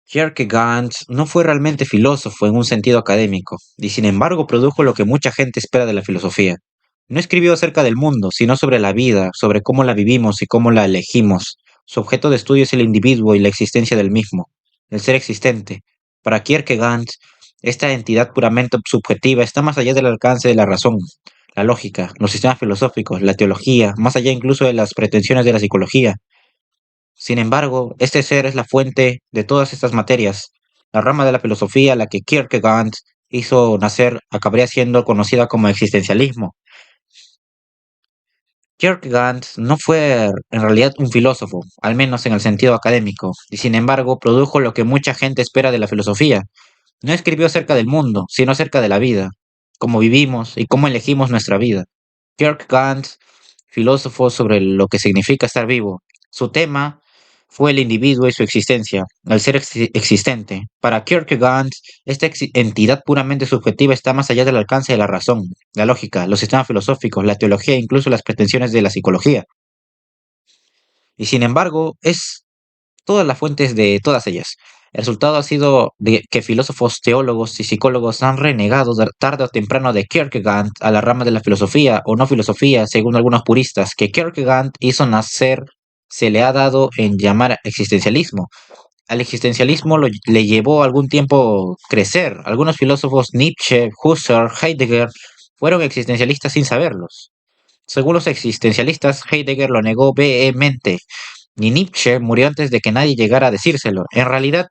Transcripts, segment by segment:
Kierkegaard no fue realmente filósofo en un sentido académico, y sin embargo produjo lo que mucha gente espera de la filosofía. No escribió acerca del mundo, sino sobre la vida, sobre cómo la vivimos y cómo la elegimos. Su objeto de estudio es el individuo y la existencia del mismo, el ser existente. Para Kierkegaard, esta entidad puramente subjetiva está más allá del alcance de la razón, la lógica, los sistemas filosóficos, la teología, más allá incluso de las pretensiones de la psicología. Sin embargo, este ser es la fuente de todas estas materias. La rama de la filosofía a la que Kierkegaard hizo nacer acabaría siendo conocida como existencialismo. Kierkegaard no fue en realidad un filósofo, al menos en el sentido académico, y sin embargo produjo lo que mucha gente espera de la filosofía. No escribió acerca del mundo, sino acerca de la vida, cómo vivimos y cómo elegimos nuestra vida. Kierkegaard, filósofo sobre lo que significa estar vivo. Su tema fue el individuo y su existencia, el ser existente. Para Kierkegaard, esta entidad puramente subjetiva está más allá del alcance de la razón, la lógica, los sistemas filosóficos, la teología e incluso las pretensiones de la psicología. Y sin embargo, es todas las fuentes de todas ellas. El resultado ha sido de que filósofos, teólogos y psicólogos han renegado tarde o temprano de Kierkegaard a la rama de la filosofía o no filosofía, según algunos puristas, que Kierkegaard hizo nacer se le ha dado en llamar existencialismo. Al existencialismo le llevó algún tiempo crecer. Algunos filósofos, Nietzsche, Husserl, Heidegger, fueron existencialistas sin saberlos. Según los existencialistas, Heidegger lo negó vehemente y Nietzsche murió antes de que nadie llegara a decírselo. En realidad,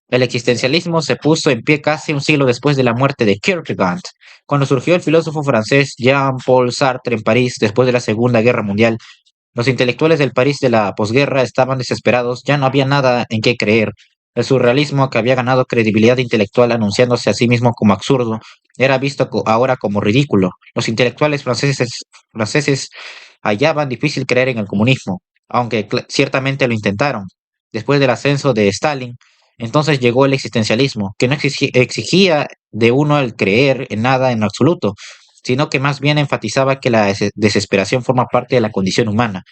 el existencialismo se puso en pie casi un siglo después de la muerte de Kierkegaard, cuando surgió el filósofo francés Jean-Paul Sartre en París después de la Segunda Guerra Mundial. Los intelectuales del París de la posguerra estaban desesperados, ya no había nada en qué creer. El surrealismo, que había ganado credibilidad intelectual anunciándose a sí mismo como absurdo, era visto ahora como ridículo. Los intelectuales franceses hallaban difícil creer en el comunismo, aunque ciertamente lo intentaron. Después del ascenso de Stalin, entonces llegó el existencialismo, que no exigía de uno el creer en nada en absoluto, sino que más bien enfatizaba que la desesperación forma parte de la condición humana.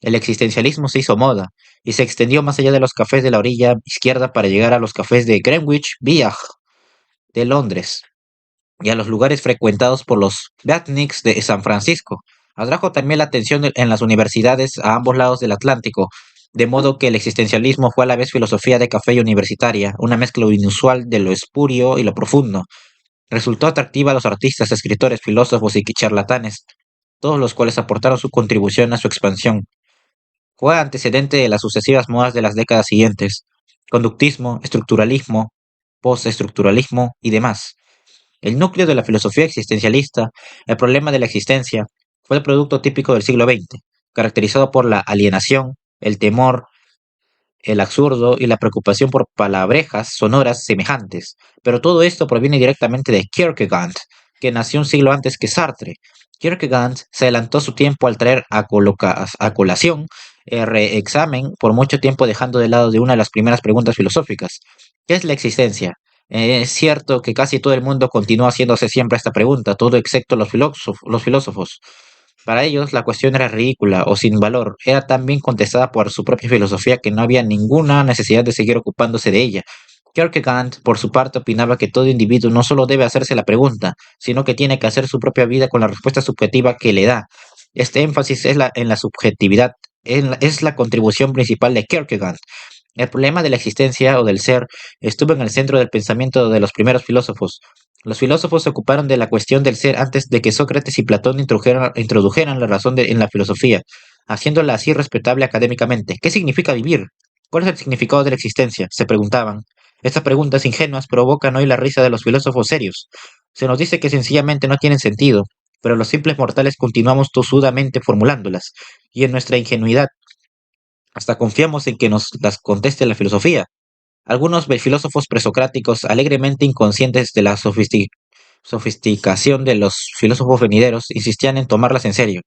El existencialismo se hizo moda y se extendió más allá de los cafés de la orilla izquierda para llegar a los cafés de Greenwich Village de Londres y a los lugares frecuentados por los beatniks de San Francisco. Atrajo también la atención en las universidades a ambos lados del Atlántico, de modo que el existencialismo fue a la vez filosofía de café y universitaria, una mezcla inusual de lo espurio y lo profundo. Resultó atractiva a los artistas, escritores, filósofos y charlatanes, todos los cuales aportaron su contribución a su expansión. Fue antecedente de las sucesivas modas de las décadas siguientes: conductismo, estructuralismo, postestructuralismo y demás. El núcleo de la filosofía existencialista, el problema de la existencia, fue el producto típico del siglo XX, caracterizado por la alienación, el temor, el absurdo y la preocupación por palabrejas sonoras semejantes. Pero todo esto proviene directamente de Kierkegaard, que nació un siglo antes que Sartre. Kierkegaard se adelantó su tiempo al traer a colación el reexamen, por mucho tiempo dejando de lado de una de las primeras preguntas filosóficas: ¿qué es la existencia? Es cierto que casi todo el mundo continúa haciéndose siempre esta pregunta, todo excepto los filósofos. Para ellos, la cuestión era ridícula o sin valor, era tan bien contestada por su propia filosofía que no había ninguna necesidad de seguir ocupándose de ella. Kierkegaard, por su parte, opinaba que todo individuo no solo debe hacerse la pregunta, sino que tiene que hacer su propia vida con la respuesta subjetiva que le da. Este énfasis en la subjetividad es la contribución principal de Kierkegaard. El problema de la existencia o del ser estuvo en el centro del pensamiento de los primeros filósofos. Los filósofos se ocuparon de la cuestión del ser antes de que Sócrates y Platón introdujeran la razón en la filosofía, haciéndola así respetable académicamente. ¿Qué significa vivir? ¿Cuál es el significado de la existencia?, se preguntaban. Estas preguntas ingenuas provocan hoy la risa de los filósofos serios. Se nos dice que sencillamente no tienen sentido, pero los simples mortales continuamos tosudamente formulándolas, y en nuestra ingenuidad hasta confiamos en que nos las conteste la filosofía. Algunos filósofos presocráticos, alegremente inconscientes de la sofisticación de los filósofos venideros, insistían en tomarlas en serio.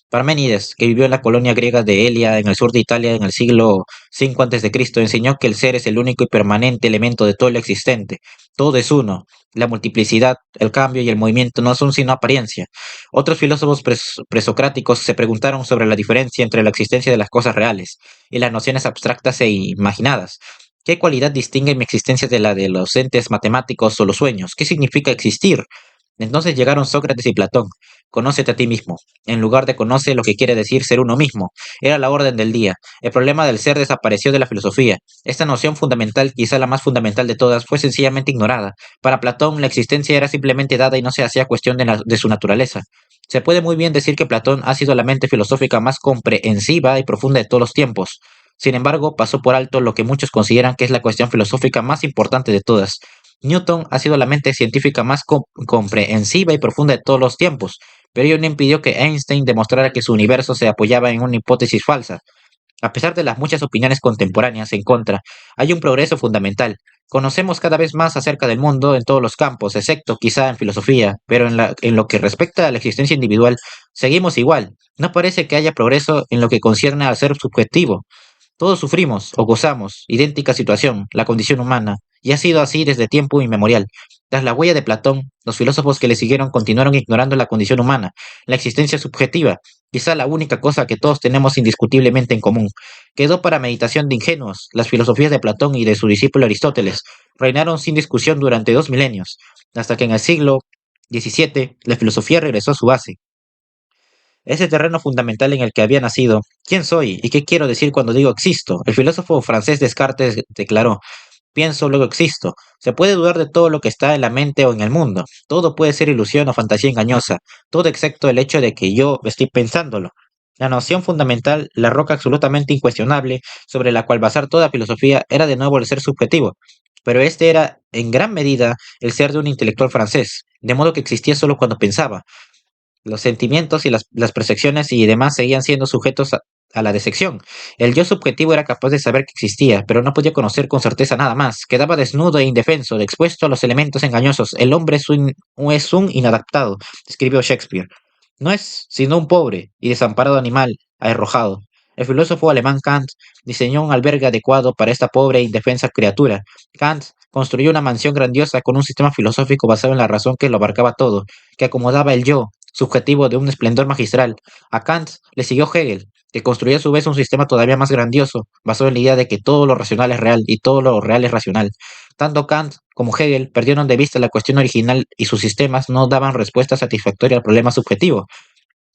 Parménides, que vivió en la colonia griega de Elia, en el sur de Italia, en el siglo V a.C., enseñó que el ser es el único y permanente elemento de todo lo existente. Todo es uno. La multiplicidad, el cambio y el movimiento no son sino apariencia. Otros filósofos presocráticos se preguntaron sobre la diferencia entre la existencia de las cosas reales y las nociones abstractas e imaginadas. ¿Qué cualidad distingue mi existencia de la de los entes matemáticos o los sueños? ¿Qué significa existir? Entonces llegaron Sócrates y Platón. Conócete a ti mismo, en lugar de conoce lo que quiere decir ser uno mismo. Era la orden del día. El problema del ser desapareció de la filosofía. Esta noción fundamental, quizá la más fundamental de todas, fue sencillamente ignorada. Para Platón, la existencia era simplemente dada y no se hacía cuestión de su naturaleza. Se puede muy bien decir que Platón ha sido la mente filosófica más comprensiva y profunda de todos los tiempos. Sin embargo, pasó por alto lo que muchos consideran que es la cuestión filosófica más importante de todas. Newton ha sido la mente científica más comprensiva y profunda de todos los tiempos, pero ello no impidió que Einstein demostrara que su universo se apoyaba en una hipótesis falsa. A pesar de las muchas opiniones contemporáneas en contra, hay un progreso fundamental. Conocemos cada vez más acerca del mundo en todos los campos, excepto quizá en filosofía, pero en lo que respecta a la existencia individual, seguimos igual. No parece que haya progreso en lo que concierne al ser subjetivo. Todos sufrimos o gozamos, idéntica situación, la condición humana, y ha sido así desde tiempo inmemorial. Tras la huella de Platón, los filósofos que le siguieron continuaron ignorando la condición humana, la existencia subjetiva, quizá la única cosa que todos tenemos indiscutiblemente en común. Quedó para meditación de ingenuos, las filosofías de Platón y de su discípulo Aristóteles reinaron sin discusión durante 2 milenios, hasta que en el siglo XVII la filosofía regresó a su base, ese terreno fundamental en el que había nacido. ¿Quién soy y qué quiero decir cuando digo existo? El filósofo francés Descartes declaró: pienso, luego existo. Se puede dudar de todo lo que está en la mente o en el mundo. Todo puede ser ilusión o fantasía engañosa, todo excepto el hecho de que yo estoy pensándolo. La noción fundamental, la roca absolutamente incuestionable sobre la cual basar toda filosofía, era de nuevo el ser subjetivo. Pero este era, en gran medida, el ser de un intelectual francés, de modo que existía solo cuando pensaba. Los sentimientos y las percepciones y demás seguían siendo sujetos a la disección. El yo subjetivo era capaz de saber que existía, pero no podía conocer con certeza nada más. Quedaba desnudo e indefenso, expuesto a los elementos engañosos. El hombre es un inadaptado, escribió Shakespeare. No es sino un pobre y desamparado animal arrojado. El filósofo alemán Kant diseñó un albergue adecuado para esta pobre e indefensa criatura. Kant construyó una mansión grandiosa con un sistema filosófico basado en la razón que lo abarcaba todo, que acomodaba el yo, subjetivo de un esplendor magistral. A Kant le siguió Hegel, que construyó a su vez un sistema todavía más grandioso, basado en la idea de que todo lo racional es real y todo lo real es racional. Tanto Kant como Hegel perdieron de vista la cuestión original y sus sistemas no daban respuesta satisfactoria al problema subjetivo.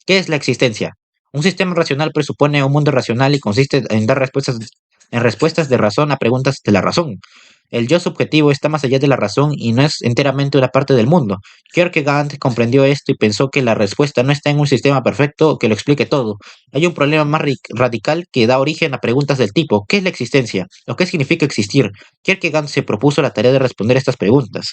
¿Qué es la existencia? Un sistema racional presupone un mundo racional y consiste en dar respuestas de razón a preguntas de la razón. El yo subjetivo está más allá de la razón y no es enteramente una parte del mundo. Kierkegaard comprendió esto y pensó que la respuesta no está en un sistema perfecto que lo explique todo. Hay un problema más radical que da origen a preguntas del tipo: ¿qué es la existencia? ¿O qué significa existir? Kierkegaard se propuso la tarea de responder estas preguntas.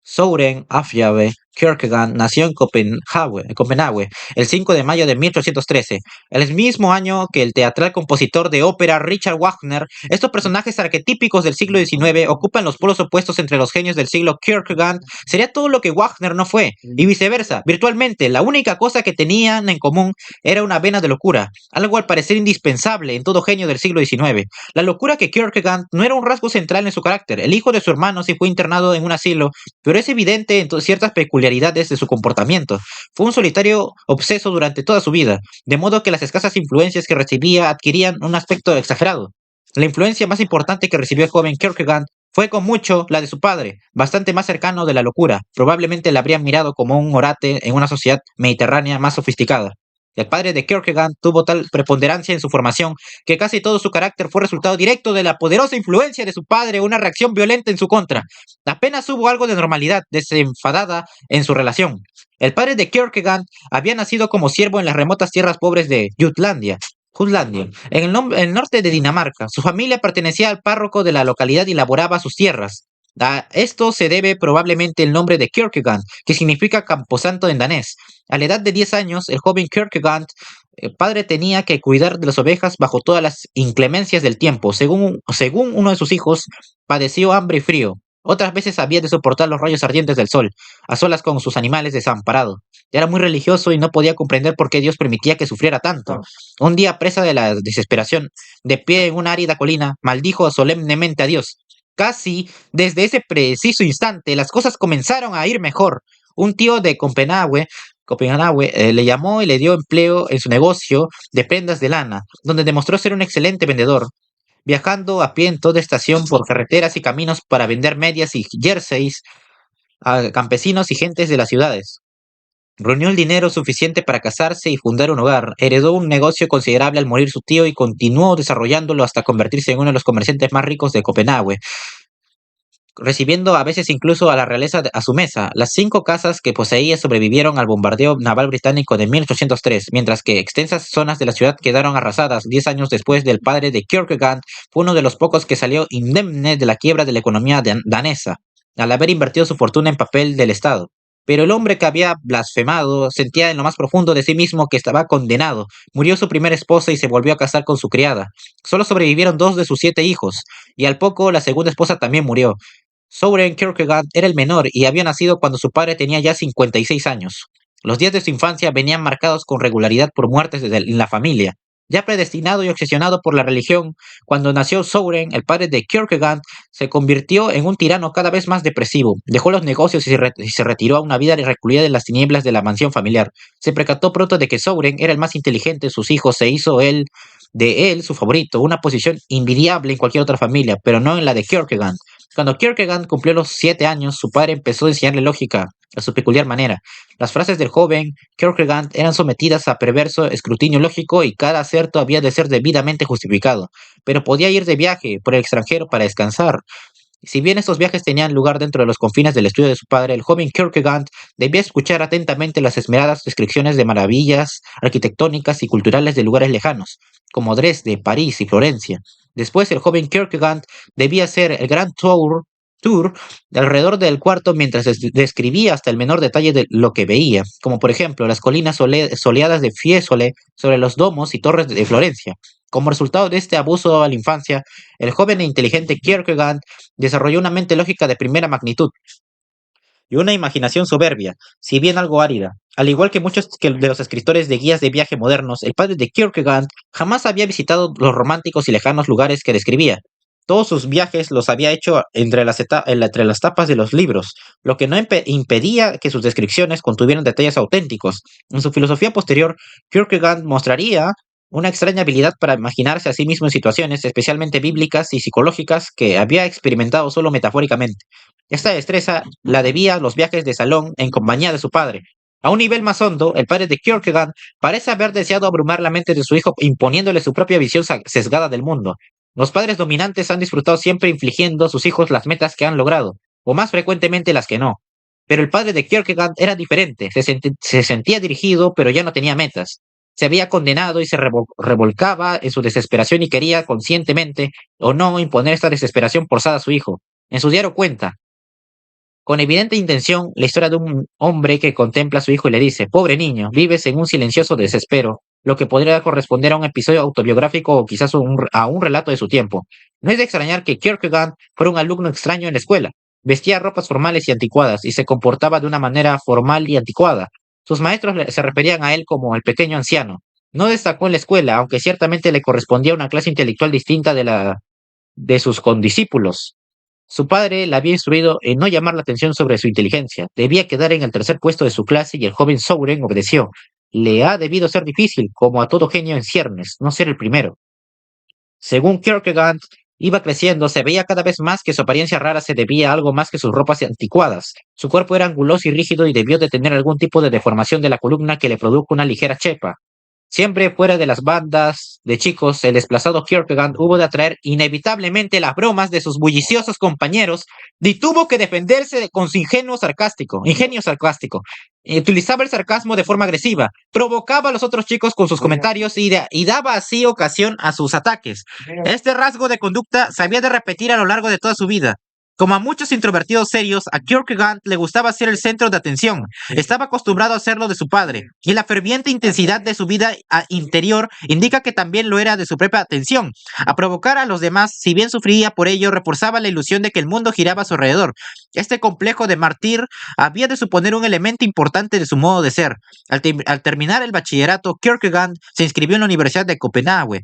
Søren Afjave Kierkegaard nació en Copenhague el 5 de mayo de 1813, el mismo año que el teatral compositor de ópera Richard Wagner. Estos personajes arquetípicos del siglo XIX ocupan los polos opuestos entre los genios del siglo. Kierkegaard sería todo lo que Wagner no fue, y viceversa. Virtualmente, la única cosa que tenían en común era una vena de locura, algo al parecer indispensable en todo genio del siglo XIX. La locura que Kierkegaard no era un rasgo central en su carácter. El hijo de su hermano sí fue internado en un asilo, pero es evidente en ciertas peculiaridades de su comportamiento. Fue un solitario obseso durante toda su vida, de modo que las escasas influencias que recibía adquirían un aspecto exagerado. La influencia más importante que recibió el joven Kierkegaard fue con mucho la de su padre, bastante más cercano de la locura. Probablemente la habrían mirado como un orate en una sociedad mediterránea más sofisticada. El padre de Kierkegaard tuvo tal preponderancia en su formación que casi todo su carácter fue resultado directo de la poderosa influencia de su padre, una reacción violenta en su contra. Apenas hubo algo de normalidad desenfadada en su relación. El padre de Kierkegaard había nacido como siervo en las remotas tierras pobres de Jutlandia, en el norte de Dinamarca. Su familia pertenecía al párroco de la localidad y laboraba sus tierras. A esto se debe probablemente el nombre de Kierkegaard, que significa camposanto en danés. A la edad de 10 años, el joven Kierkegaard, padre, tenía que cuidar de las ovejas bajo todas las inclemencias del tiempo. Según uno de sus hijos, padeció hambre y frío. Otras veces había de soportar los rayos ardientes del sol, a solas con sus animales desamparados. Era muy religioso y no podía comprender por qué Dios permitía que sufriera tanto. Un día, presa de la desesperación, de pie en una árida colina, maldijo solemnemente a Dios. Casi desde ese preciso instante, las cosas comenzaron a ir mejor. Un tío de Copenhague le llamó y le dio empleo en su negocio de prendas de lana, donde demostró ser un excelente vendedor. viajando a pie en toda estación por carreteras y caminos para vender medias y jerseys a campesinos y gentes de las ciudades. Reunió el dinero suficiente para casarse y fundar un hogar, heredó un negocio considerable al morir su tío y continuó desarrollándolo hasta convertirse en uno de los comerciantes más ricos de Copenhague, recibiendo a veces incluso a la realeza a su mesa. Las 5 casas que poseía sobrevivieron al bombardeo naval británico de 1803, mientras que extensas zonas de la ciudad quedaron arrasadas. 10 años después del padre de Kierkegaard, fue uno de los pocos que salió indemne de la quiebra de la economía danesa, al haber invertido su fortuna en papel del Estado. Pero el hombre que había blasfemado sentía en lo más profundo de sí mismo que estaba condenado. Murió su primera esposa y se volvió a casar con su criada. Solo sobrevivieron 2 de sus 7 hijos, y al poco la segunda esposa también murió. Søren Kierkegaard era el menor y había nacido cuando su padre tenía ya 56 años. Los días de su infancia venían marcados con regularidad por muertes en la familia. Ya predestinado y obsesionado por la religión, cuando nació Søren, el padre de Kierkegaard, se convirtió en un tirano cada vez más depresivo. Dejó los negocios y se retiró a una vida recluida en las tinieblas de la mansión familiar. Se percató pronto de que Søren era el más inteligente de sus hijos, se hizo de él su favorito, una posición envidiable en cualquier otra familia, pero no en la de Kierkegaard. Cuando Kierkegaard cumplió los 7 años, su padre empezó a enseñarle lógica a su peculiar manera. Las frases del joven Kierkegaard eran sometidas a perverso escrutinio lógico y cada acerto había de ser debidamente justificado. Pero podía ir de viaje por el extranjero para descansar. Si bien estos viajes tenían lugar dentro de los confines del estudio de su padre, el joven Kierkegaard debía escuchar atentamente las esmeradas descripciones de maravillas arquitectónicas y culturales de lugares lejanos, como Dresde, París y Florencia. Después, el joven Kierkegaard debía hacer el gran tour alrededor del cuarto mientras describía hasta el menor detalle de lo que veía, como por ejemplo las colinas soleadas de Fiesole sobre los domos y torres de Florencia. Como resultado de este abuso a la infancia, el joven e inteligente Kierkegaard desarrolló una mente lógica de primera magnitud y una imaginación soberbia, si bien algo árida. Al igual que muchos de los escritores de guías de viaje modernos, el padre de Kierkegaard jamás había visitado los románticos y lejanos lugares que describía. Todos sus viajes los había hecho entre las tapas de los libros, lo que no impedía que sus descripciones contuvieran detalles auténticos. En su filosofía posterior, Kierkegaard mostraría una extraña habilidad para imaginarse a sí mismo en situaciones especialmente bíblicas y psicológicas que había experimentado solo metafóricamente. Esta destreza la debía a los viajes de salón en compañía de su padre. A un nivel más hondo, el padre de Kierkegaard parece haber deseado abrumar la mente de su hijo imponiéndole su propia visión sesgada del mundo. Los padres dominantes han disfrutado siempre infligiendo a sus hijos las metas que han logrado, o más frecuentemente las que no. Pero el padre de Kierkegaard era diferente, se sentía dirigido, pero ya no tenía metas. Se había condenado y se revolcaba en su desesperación y quería conscientemente o no imponer esta desesperación forzada a su hijo. En su diario cuenta, con evidente intención, la historia de un hombre que contempla a su hijo y le dice, pobre niño, vives en un silencioso desespero, lo que podría corresponder a un episodio autobiográfico o quizás a un relato de su tiempo. No es de extrañar que Kierkegaard fuera un alumno extraño en la escuela. Vestía ropas formales y anticuadas y se comportaba de una manera formal y anticuada. Sus maestros se referían a él como el pequeño anciano. No destacó en la escuela, aunque ciertamente le correspondía una clase intelectual distinta de sus condiscípulos. Su padre le había instruido en no llamar la atención sobre su inteligencia. Debía quedar en el tercer puesto de su clase y el joven Søren obedeció. Le ha debido ser difícil, como a todo genio en ciernes, no ser el primero. Según Kierkegaard iba creciendo, se veía cada vez más que su apariencia rara se debía a algo más que sus ropas anticuadas. Su cuerpo era anguloso y rígido y debió de tener algún tipo de deformación de la columna que le produjo una ligera chepa. Siempre fuera de las bandas de chicos, el desplazado Kierkegaard hubo de atraer inevitablemente las bromas de sus bulliciosos compañeros y tuvo que defenderse con su ingenio sarcástico. Utilizaba el sarcasmo de forma agresiva, provocaba a los otros chicos con sus comentarios y daba así ocasión a sus ataques. Este rasgo de conducta se había de repetir a lo largo de toda su vida. Como a muchos introvertidos serios, a Kierkegaard le gustaba ser el centro de atención. Estaba acostumbrado a hacerlo de su padre, y la ferviente intensidad de su vida interior indica que también lo era de su propia atención. A provocar a los demás, si bien sufría por ello, reforzaba la ilusión de que el mundo giraba a su alrededor. Este complejo de mártir había de suponer un elemento importante de su modo de ser. Al terminar el bachillerato, Kierkegaard se inscribió en la Universidad de Copenhague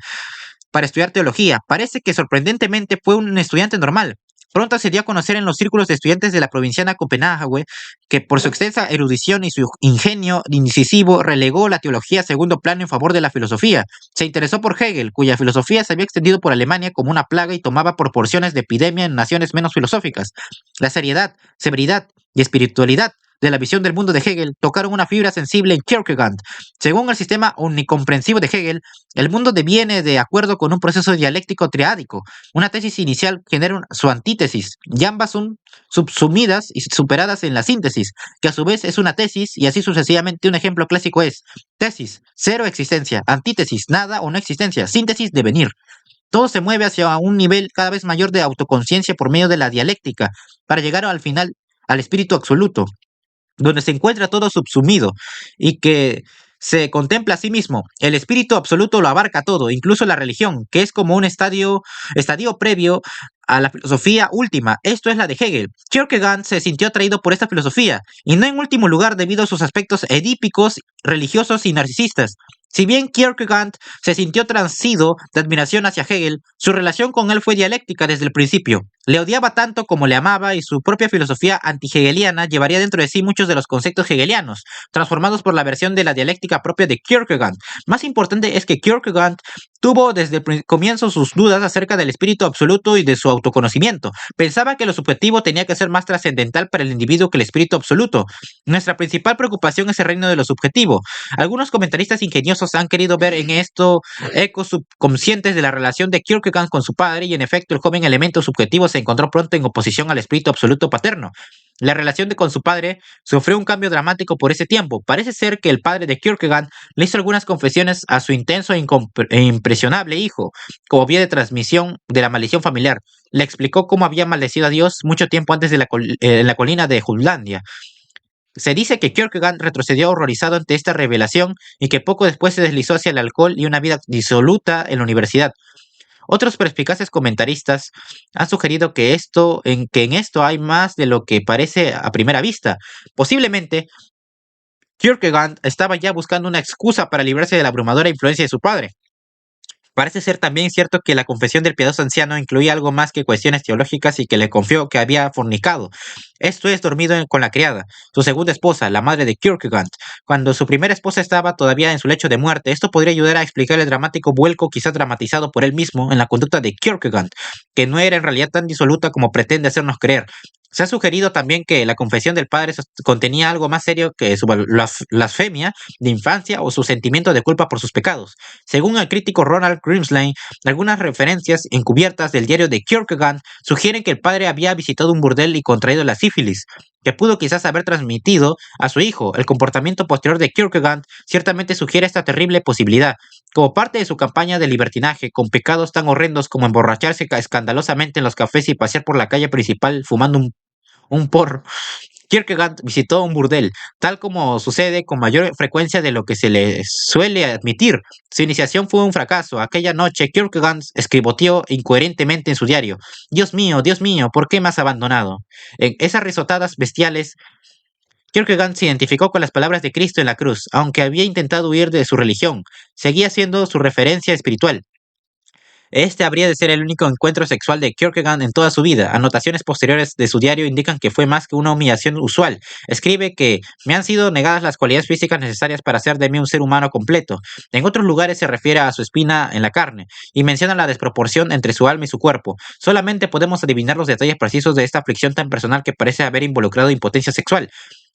para estudiar teología. Parece que sorprendentemente fue un estudiante normal. Pronto se dio a conocer en los círculos de estudiantes de la provinciana Copenhague que por su extensa erudición y su ingenio incisivo relegó la teología a segundo plano en favor de la filosofía. Se interesó por Hegel, cuya filosofía se había extendido por Alemania como una plaga y tomaba proporciones de epidemia en naciones menos filosóficas. La seriedad, severidad y espiritualidad de la visión del mundo de Hegel tocaron una fibra sensible en Kierkegaard. Según el sistema omnicomprensivo de Hegel, el mundo deviene de acuerdo con un proceso dialéctico triádico. Una tesis inicial genera su antítesis, y ambas son subsumidas y superadas en la síntesis, que a su vez es una tesis, y así sucesivamente. Un ejemplo clásico es tesis, cero existencia, antítesis, nada o no existencia, síntesis, devenir. Todo se mueve hacia un nivel cada vez mayor de autoconciencia por medio de la dialéctica, para llegar al final al espíritu absoluto, donde se encuentra todo subsumido y que se contempla a sí mismo. El espíritu absoluto lo abarca todo, incluso la religión, que es como un estadio previo a la filosofía última. Esto es la de Hegel. Kierkegaard se sintió atraído por esta filosofía, y no en último lugar debido a sus aspectos edípicos, religiosos y narcisistas. Si bien Kierkegaard se sintió transido de admiración hacia Hegel, su relación con él fue dialéctica desde el principio. Le odiaba tanto como le amaba, y su propia filosofía anti-hegeliana llevaría dentro de sí muchos de los conceptos hegelianos, transformados por la versión de la dialéctica propia de Kierkegaard. Más importante es que Kierkegaard tuvo desde el comienzo sus dudas acerca del espíritu absoluto y de su autoconocimiento. Pensaba que lo subjetivo tenía que ser más trascendental para el individuo que el espíritu absoluto. Nuestra principal preocupación es el reino de lo subjetivo. Algunos comentaristas ingeniosos han querido ver en esto ecos subconscientes de la relación de Kierkegaard con su padre, y en efecto el joven elemento subjetivo se encontró pronto en oposición al espíritu absoluto paterno. La relación con su padre sufrió un cambio dramático por ese tiempo. Parece ser que el padre de Kierkegaard le hizo algunas confesiones a su intenso e impresionable hijo, como vía de transmisión de la maldición familiar. Le explicó cómo había maldecido a Dios mucho tiempo antes de en la colina de Jutlandia. Se dice que Kierkegaard retrocedió horrorizado ante esta revelación, y que poco después se deslizó hacia el alcohol y una vida disoluta en la universidad. Otros perspicaces comentaristas han sugerido que en esto hay más de lo que parece a primera vista. Posiblemente, Kierkegaard estaba ya buscando una excusa para librarse de la abrumadora influencia de su padre. Parece ser también cierto que la confesión del piadoso anciano incluía algo más que cuestiones teológicas, y que le confió que había fornicado. Esto es, dormido con la criada, su segunda esposa, la madre de Kierkegaard, cuando su primera esposa estaba todavía en su lecho de muerte. Esto podría ayudar a explicar el dramático vuelco, quizás dramatizado por él mismo, en la conducta de Kierkegaard, que no era en realidad tan disoluta como pretende hacernos creer. Se ha sugerido también que la confesión del padre contenía algo más serio que su blasfemia de infancia o su sentimiento de culpa por sus pecados. Según el crítico Ronald Grimslein, algunas referencias encubiertas del diario de Kierkegaard sugieren que el padre había visitado un burdel y contraído la sífilis, que pudo quizás haber transmitido a su hijo. El comportamiento posterior de Kierkegaard ciertamente sugiere esta terrible posibilidad. Como parte de su campaña de libertinaje, con pecados tan horrendos como emborracharse escandalosamente en los cafés y pasear por la calle principal fumando un porro, Kierkegaard visitó un burdel, tal como sucede con mayor frecuencia de lo que se le suele admitir. Su iniciación fue un fracaso. Aquella noche, Kierkegaard escriboteó incoherentemente en su diario: Dios mío, ¿por qué me has abandonado? En esas risotadas bestiales, Kierkegaard se identificó con las palabras de Cristo en la cruz. Aunque había intentado huir de su religión, seguía siendo su referencia espiritual. Este habría de ser el único encuentro sexual de Kierkegaard en toda su vida. Anotaciones posteriores de su diario indican que fue más que una humillación usual. Escribe que me han sido negadas las cualidades físicas necesarias para hacer de mí un ser humano completo. En otros lugares se refiere a su espina en la carne, y menciona la desproporción entre su alma y su cuerpo. Solamente podemos adivinar los detalles precisos de esta aflicción tan personal que parece haber involucrado impotencia sexual.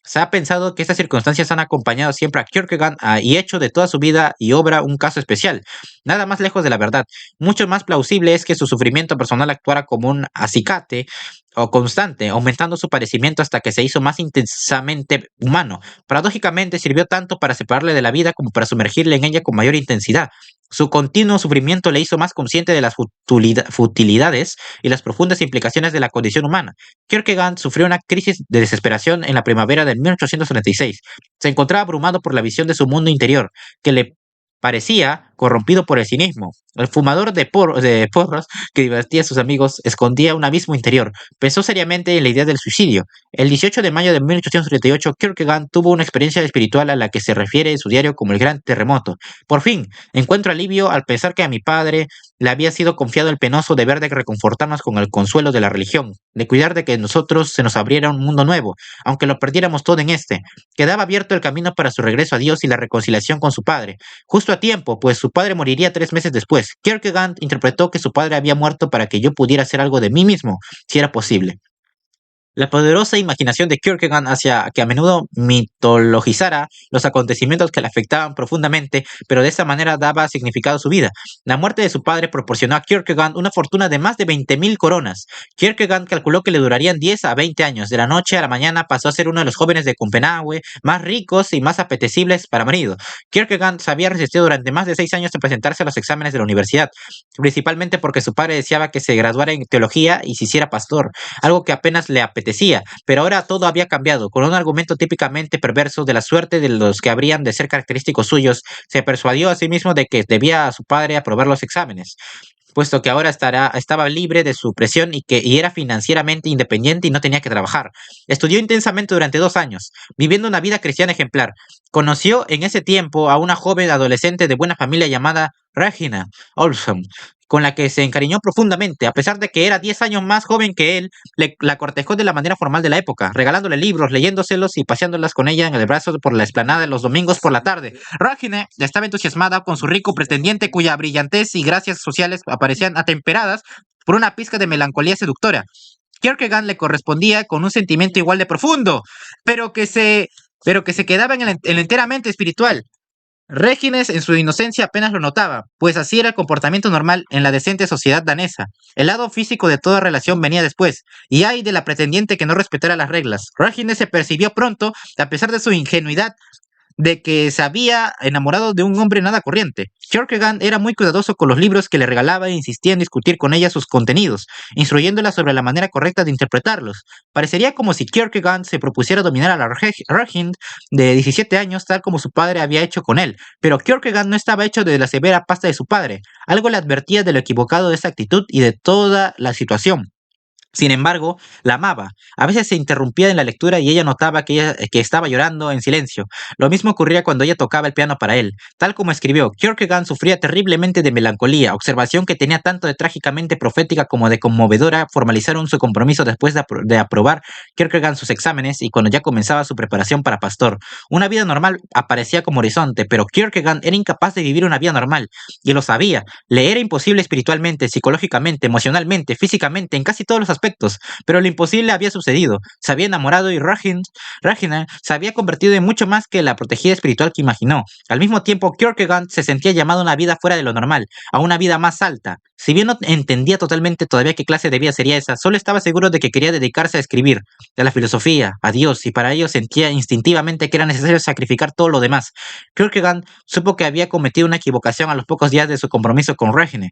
Se ha pensado que estas circunstancias han acompañado siempre a Kierkegaard y hecho de toda su vida y obra un caso especial. Nada más lejos de la verdad. Mucho más plausible es que su sufrimiento personal actuara como un acicate o constante, aumentando su padecimiento hasta que se hizo más intensamente humano. Paradójicamente, sirvió tanto para separarle de la vida como para sumergirle en ella con mayor intensidad. Su continuo sufrimiento le hizo más consciente de las futilidades y las profundas implicaciones de la condición humana. Kierkegaard sufrió una crisis de desesperación en la primavera de 1836. Se encontraba abrumado por la visión de su mundo interior, que le parecía corrompido por el cinismo. El fumador de porros que divertía a sus amigos escondía un abismo interior. Pensó seriamente en la idea del suicidio. El 18 de mayo de 1838, Kierkegaard tuvo una experiencia espiritual a la que se refiere en su diario como el gran terremoto. Por fin, encuentro alivio al pensar que a mi padre le había sido confiado el penoso deber de reconfortarnos con el consuelo de la religión, de cuidar de que nosotros se nos abriera un mundo nuevo, aunque lo perdiéramos todo en este. Quedaba abierto el camino para su regreso a Dios y la reconciliación con su padre, justo a tiempo, pues su padre moriría 3 meses después. Kierkegaard interpretó que su padre había muerto para que yo pudiera hacer algo de mí mismo, si era posible. La poderosa imaginación de Kierkegaard hacía que a menudo mitologizara los acontecimientos que le afectaban profundamente, pero de esa manera daba significado a su vida. La muerte de su padre proporcionó a Kierkegaard una fortuna de más de 20.000 coronas. Kierkegaard calculó que le durarían 10 a 20 años. De la noche a la mañana pasó a ser uno de los jóvenes de Copenhague más ricos y más apetecibles para marido. Kierkegaard se había resistido durante más de 6 años a presentarse a los exámenes de la universidad, principalmente porque su padre deseaba que se graduara en teología y se hiciera pastor, algo que apenas le apetecía, pero ahora todo había cambiado. Con un argumento típicamente perverso de la suerte de los que habrían de ser característicos suyos, se persuadió a sí mismo de que debía a su padre aprobar los exámenes, puesto que ahora estaba libre de su presión y era financieramente independiente y no tenía que trabajar. Estudió intensamente durante 2 años, viviendo una vida cristiana ejemplar. Conoció en ese tiempo a una joven adolescente de buena familia llamada Regina Olson, con la que se encariñó profundamente. A pesar de que era 10 años más joven que él, la cortejó de la manera formal de la época, regalándole libros, leyéndoselos y paseándolas con ella en el brazo por la explanada los domingos por la tarde. Regina estaba entusiasmada con su rico pretendiente, cuya brillantez y gracias sociales aparecían atemperadas por una pizca de melancolía seductora. Kierkegaard le correspondía con un sentimiento igual de profundo, pero que se quedaba en el enteramente espiritual. Regines en su inocencia apenas lo notaba, pues así era el comportamiento normal en la decente sociedad danesa. El lado físico de toda relación venía después, y ay de la pretendiente que no respetara las reglas. Regines se percibió pronto, a pesar de su ingenuidad, de que se había enamorado de un hombre nada corriente. Kierkegaard era muy cuidadoso con los libros que le regalaba e insistía en discutir con ella sus contenidos, instruyéndola sobre la manera correcta de interpretarlos. Parecería como si Kierkegaard se propusiera dominar a la Regine de 17 años tal como su padre había hecho con él, pero Kierkegaard no estaba hecho de la severa pasta de su padre. Algo le advertía de lo equivocado de esa actitud y de toda la situación. Sin embargo, la amaba. A veces se interrumpía en la lectura y ella notaba que estaba llorando en silencio. Lo mismo ocurría cuando ella tocaba el piano para él. Tal como escribió, Kierkegaard sufría terriblemente de melancolía, observación que tenía tanto de trágicamente profética como de conmovedora. Formalizaron su compromiso después de aprobar Kierkegaard sus exámenes y cuando ya comenzaba su preparación para pastor. Una vida normal aparecía como horizonte, pero Kierkegaard era incapaz de vivir una vida normal, y lo sabía. Le era imposible espiritualmente, psicológicamente, emocionalmente, físicamente, en casi todos los aspectos, pero lo imposible había sucedido. Se había enamorado y Regina se había convertido en mucho más que la protegida espiritual que imaginó. Al mismo tiempo, Kierkegaard se sentía llamado a una vida fuera de lo normal, a una vida más alta. Si bien no entendía totalmente todavía qué clase de vida sería esa, solo estaba seguro de que quería dedicarse a escribir, a la filosofía, a Dios, y para ello sentía instintivamente que era necesario sacrificar todo lo demás. Kierkegaard supo que había cometido una equivocación a los pocos días de su compromiso con Regine,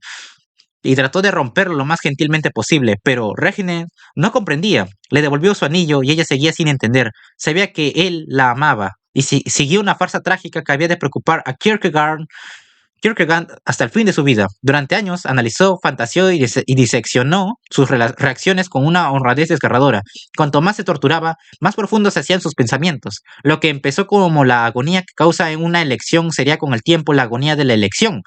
y trató de romperlo lo más gentilmente posible, pero Regine no comprendía. Le devolvió su anillo y ella seguía sin entender. Sabía que él la amaba y siguió una farsa trágica que había de preocupar a Kierkegaard hasta el fin de su vida. Durante años analizó, fantaseó y diseccionó sus reacciones con una honradez desgarradora. Cuanto más se torturaba, más profundos se hacían sus pensamientos. Lo que empezó como la agonía que causa en una elección sería con el tiempo la agonía de la elección.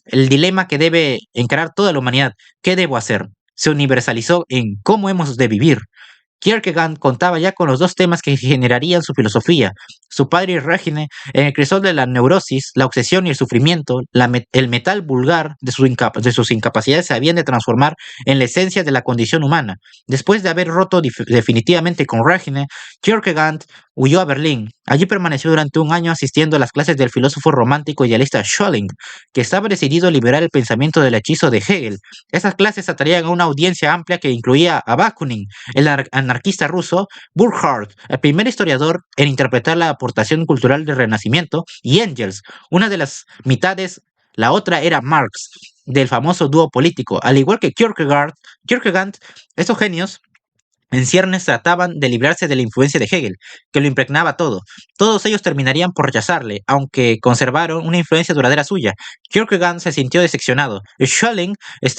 El dilema que debe encarar toda la humanidad. ¿Qué debo hacer? Se universalizó en cómo hemos de vivir. Kierkegaard contaba ya con los dos temas que generarían su filosofía: su padre y Regine, en el crisol de la neurosis, la obsesión y el sufrimiento. El metal vulgar de sus incapacidades se habían de transformar en la esencia de la condición humana. Después de haber roto definitivamente con Regine, Kierkegaard huyó a Berlín. Allí permaneció durante un año asistiendo a las clases del filósofo romántico idealista Schelling, que estaba decidido a liberar el pensamiento del hechizo de Hegel. Esas clases atraían a una audiencia amplia que incluía a Bakunin, el anarquista ruso, Burckhardt, el primer historiador en interpretar la aportación cultural del Renacimiento, y Engels, una de las mitades. La otra era Marx, del famoso dúo político. Al igual que Kierkegaard, estos genios en ciernes trataban de librarse de la influencia de Hegel, que lo impregnaba todo. Todos ellos terminarían por rechazarle, aunque conservaron una influencia duradera suya. Kierkegaard se sintió decepcionado. Schelling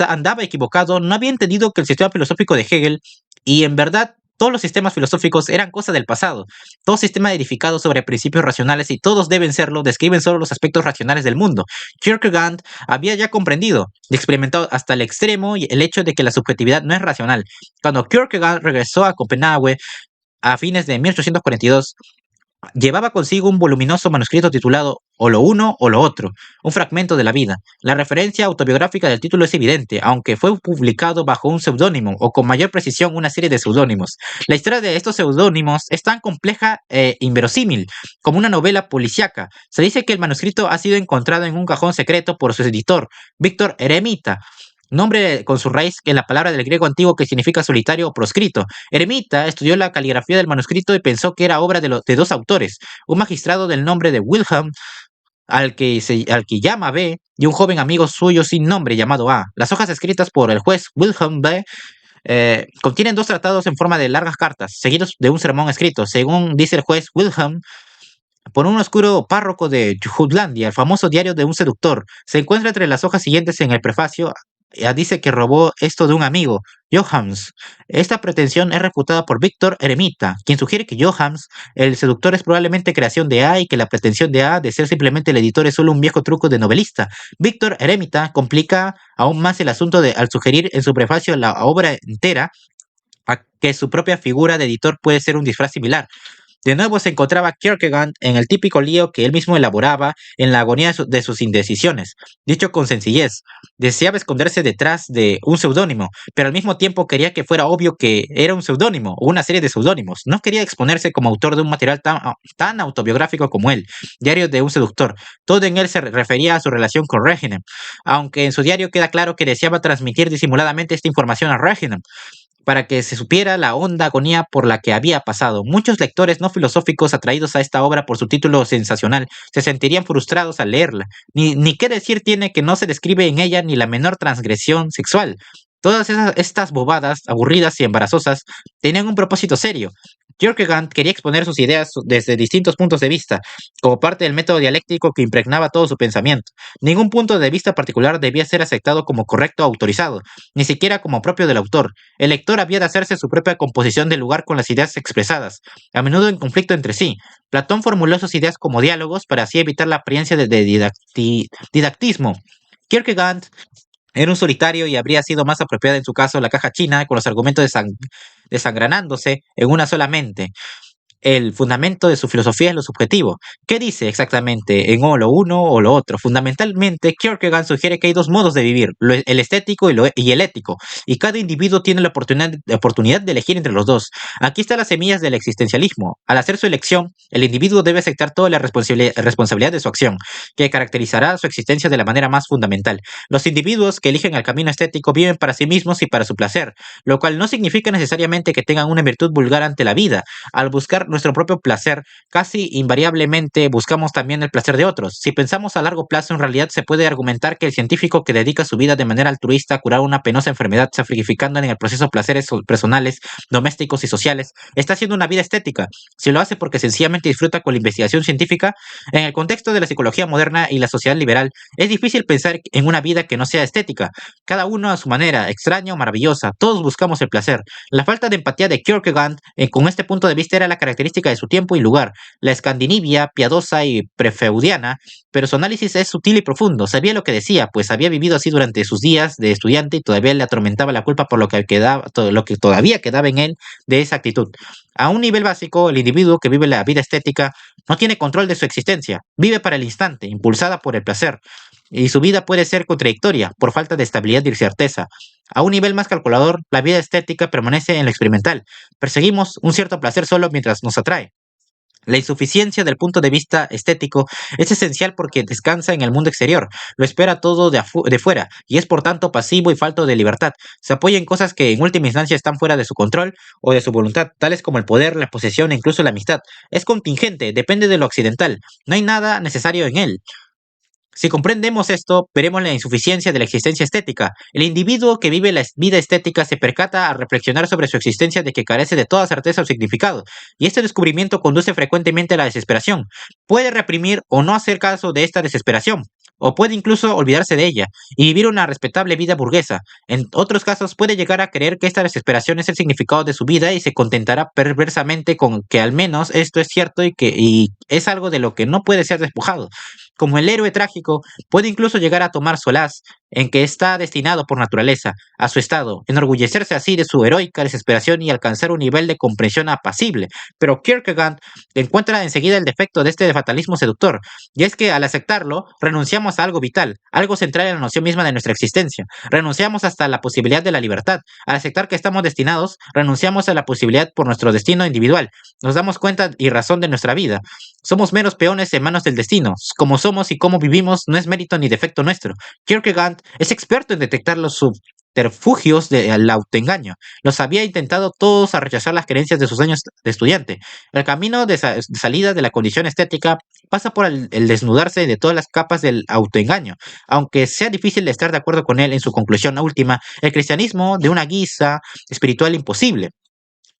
andaba equivocado, no había entendido que el sistema filosófico de Hegel, y en verdad Todos los sistemas filosóficos eran cosa del pasado. Todo sistema edificado sobre principios racionales y todos deben serlo, describen solo los aspectos racionales del mundo. Kierkegaard había ya comprendido y experimentado hasta el extremo el hecho de que la subjetividad no es racional. Cuando Kierkegaard regresó a Copenhague a fines de 1842, llevaba consigo un voluminoso manuscrito titulado O lo uno o lo otro, un fragmento de la vida. La referencia autobiográfica del título es evidente, aunque fue publicado bajo un seudónimo, o con mayor precisión una serie de seudónimos. La historia de estos seudónimos es tan compleja e inverosímil como una novela policíaca. Se dice que el manuscrito ha sido encontrado en un cajón secreto por su editor, Víctor Eremita, nombre con su raíz en la palabra del griego antiguo que significa solitario o proscrito. Eremita estudió la caligrafía del manuscrito y pensó que era obra de dos autores, un magistrado del nombre de Wilhelm, al que llama B, y un joven amigo suyo sin nombre llamado A. Las hojas escritas por el juez Wilhelm B contienen dos tratados en forma de largas cartas, seguidos de un sermón escrito, según dice el juez Wilhelm, por un oscuro párroco de Jutlandia, el famoso diario de un seductor. Se encuentra entre las hojas siguientes en el prefacio. Dice que robó esto de un amigo, Johannes. Esta pretensión es refutada por Víctor Eremita, quien sugiere que Johannes, el seductor, es probablemente creación de A y que la pretensión de A de ser simplemente el editor es solo un viejo truco de novelista. Víctor Eremita complica aún más el asunto al sugerir en su prefacio la obra entera a que su propia figura de editor puede ser un disfraz similar. De nuevo se encontraba Kierkegaard en el típico lío que él mismo elaboraba en la agonía de sus indecisiones. Dicho con sencillez, deseaba esconderse detrás de un seudónimo, pero al mismo tiempo quería que fuera obvio que era un seudónimo o una serie de seudónimos. No quería exponerse como autor de un material tan autobiográfico como él, Diario de un seductor. Todo en él se refería a su relación con Reginem, aunque en su diario queda claro que deseaba transmitir disimuladamente esta información a Reginem, para que se supiera la honda agonía por la que había pasado. Muchos lectores no filosóficos atraídos a esta obra por su título sensacional se sentirían frustrados al leerla. Ni qué decir tiene que no se describe en ella ni la menor transgresión sexual. Todas estas bobadas, aburridas y embarazosas, tenían un propósito serio. Kierkegaard quería exponer sus ideas desde distintos puntos de vista, como parte del método dialéctico que impregnaba todo su pensamiento. Ningún punto de vista particular debía ser aceptado como correcto o autorizado, ni siquiera como propio del autor. El lector había de hacerse su propia composición del lugar con las ideas expresadas, a menudo en conflicto entre sí. Platón formuló sus ideas como diálogos para así evitar la apariencia de didactismo. Kierkegaard era un solitario y habría sido más apropiada en su caso la caja china con los argumentos desangranándose en una sola mente. El fundamento de su filosofía es lo subjetivo. ¿Qué dice exactamente en o lo uno o lo otro? Fundamentalmente, Kierkegaard sugiere que hay dos modos de vivir, el estético y el ético, y cada individuo tiene la oportunidad de elegir entre los dos. Aquí están las semillas del existencialismo. Al hacer su elección, el individuo debe aceptar toda la responsabilidad de su acción, que caracterizará su existencia de la manera más fundamental. Los individuos que eligen el camino estético viven para sí mismos y para su placer, lo cual no significa necesariamente que tengan una virtud vulgar ante la vida. Al buscar nuestro propio placer, casi invariablemente buscamos también el placer de otros. Si pensamos a largo plazo, en realidad se puede argumentar que el científico que dedica su vida de manera altruista a curar una penosa enfermedad, sacrificando en el proceso placeres personales, domésticos y sociales, está haciendo una vida estética. Si lo hace porque sencillamente disfruta con la investigación científica, en el contexto de la psicología moderna y la sociedad liberal, es difícil pensar en una vida que no sea estética. Cada uno a su manera, extraña o maravillosa, todos buscamos el placer. La falta de empatía de Kierkegaard con este punto de vista era la característica de su tiempo y lugar. La Escandinavia, piadosa y prefeudiana, pero su análisis es sutil y profundo. Sabía lo que decía, pues había vivido así durante sus días de estudiante y todavía le atormentaba la culpa por lo que todavía quedaba en él de esa actitud. A un nivel básico, el individuo que vive la vida estética no tiene control de su existencia, vive para el instante, impulsada por el placer, y su vida puede ser contradictoria por falta de estabilidad y certeza. A un nivel más calculador, la vida estética permanece en lo experimental. Perseguimos un cierto placer solo mientras nos atrae. La insuficiencia del punto de vista estético es esencial porque descansa en el mundo exterior, lo espera todo de fuera y es por tanto pasivo y falto de libertad. Se apoya en cosas que en última instancia están fuera de su control o de su voluntad, tales como el poder, la posesión e incluso la amistad. Es contingente, depende de lo accidental, no hay nada necesario en él. Si comprendemos esto, veremos la insuficiencia de la existencia estética. El individuo que vive la vida estética se percata al reflexionar sobre su existencia de que carece de toda certeza o significado, y este descubrimiento conduce frecuentemente a la desesperación. Puede reprimir o no hacer caso de esta desesperación, o puede incluso olvidarse de ella y vivir una respetable vida burguesa. En otros casos puede llegar a creer que esta desesperación es el significado de su vida y se contentará perversamente con que al menos esto es cierto y es algo de lo que no puede ser despojado. Como el héroe trágico, puede incluso llegar a tomar solaz en que está destinado por naturaleza a su estado, enorgullecerse así de su heroica desesperación y alcanzar un nivel de comprensión apacible. Pero Kierkegaard encuentra enseguida el defecto de este fatalismo seductor, y es que al aceptarlo, renunciamos a algo vital, algo central en la noción misma de nuestra existencia. Renunciamos hasta la posibilidad de la libertad. Al aceptar que estamos destinados, renunciamos a la posibilidad por nuestro destino individual. Nos damos cuenta y razón de nuestra vida. Somos meros peones en manos del destino. Como somos y cómo vivimos no es mérito ni defecto nuestro. Kierkegaard es experto en detectar los subterfugios del autoengaño. Los había intentado todos a rechazar las creencias de sus años de estudiante. El camino de salida de la condición estética pasa por el desnudarse de todas las capas del autoengaño. Aunque sea difícil de estar de acuerdo con él en su conclusión última, el cristianismo de una guisa espiritual imposible.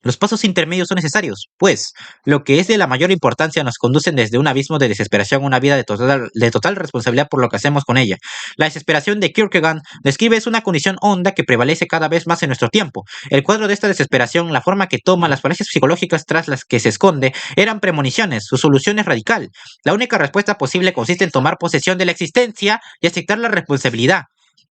Los pasos intermedios son necesarios, pues lo que es de la mayor importancia nos conducen desde un abismo de desesperación a una vida de total responsabilidad por lo que hacemos con ella. La desesperación de Kierkegaard describe es una condición honda que prevalece cada vez más en nuestro tiempo. El cuadro de esta desesperación, la forma que toma, las falacias psicológicas tras las que se esconde, eran premoniciones, su solución es radical. La única respuesta posible consiste en tomar posesión de la existencia y aceptar la responsabilidad.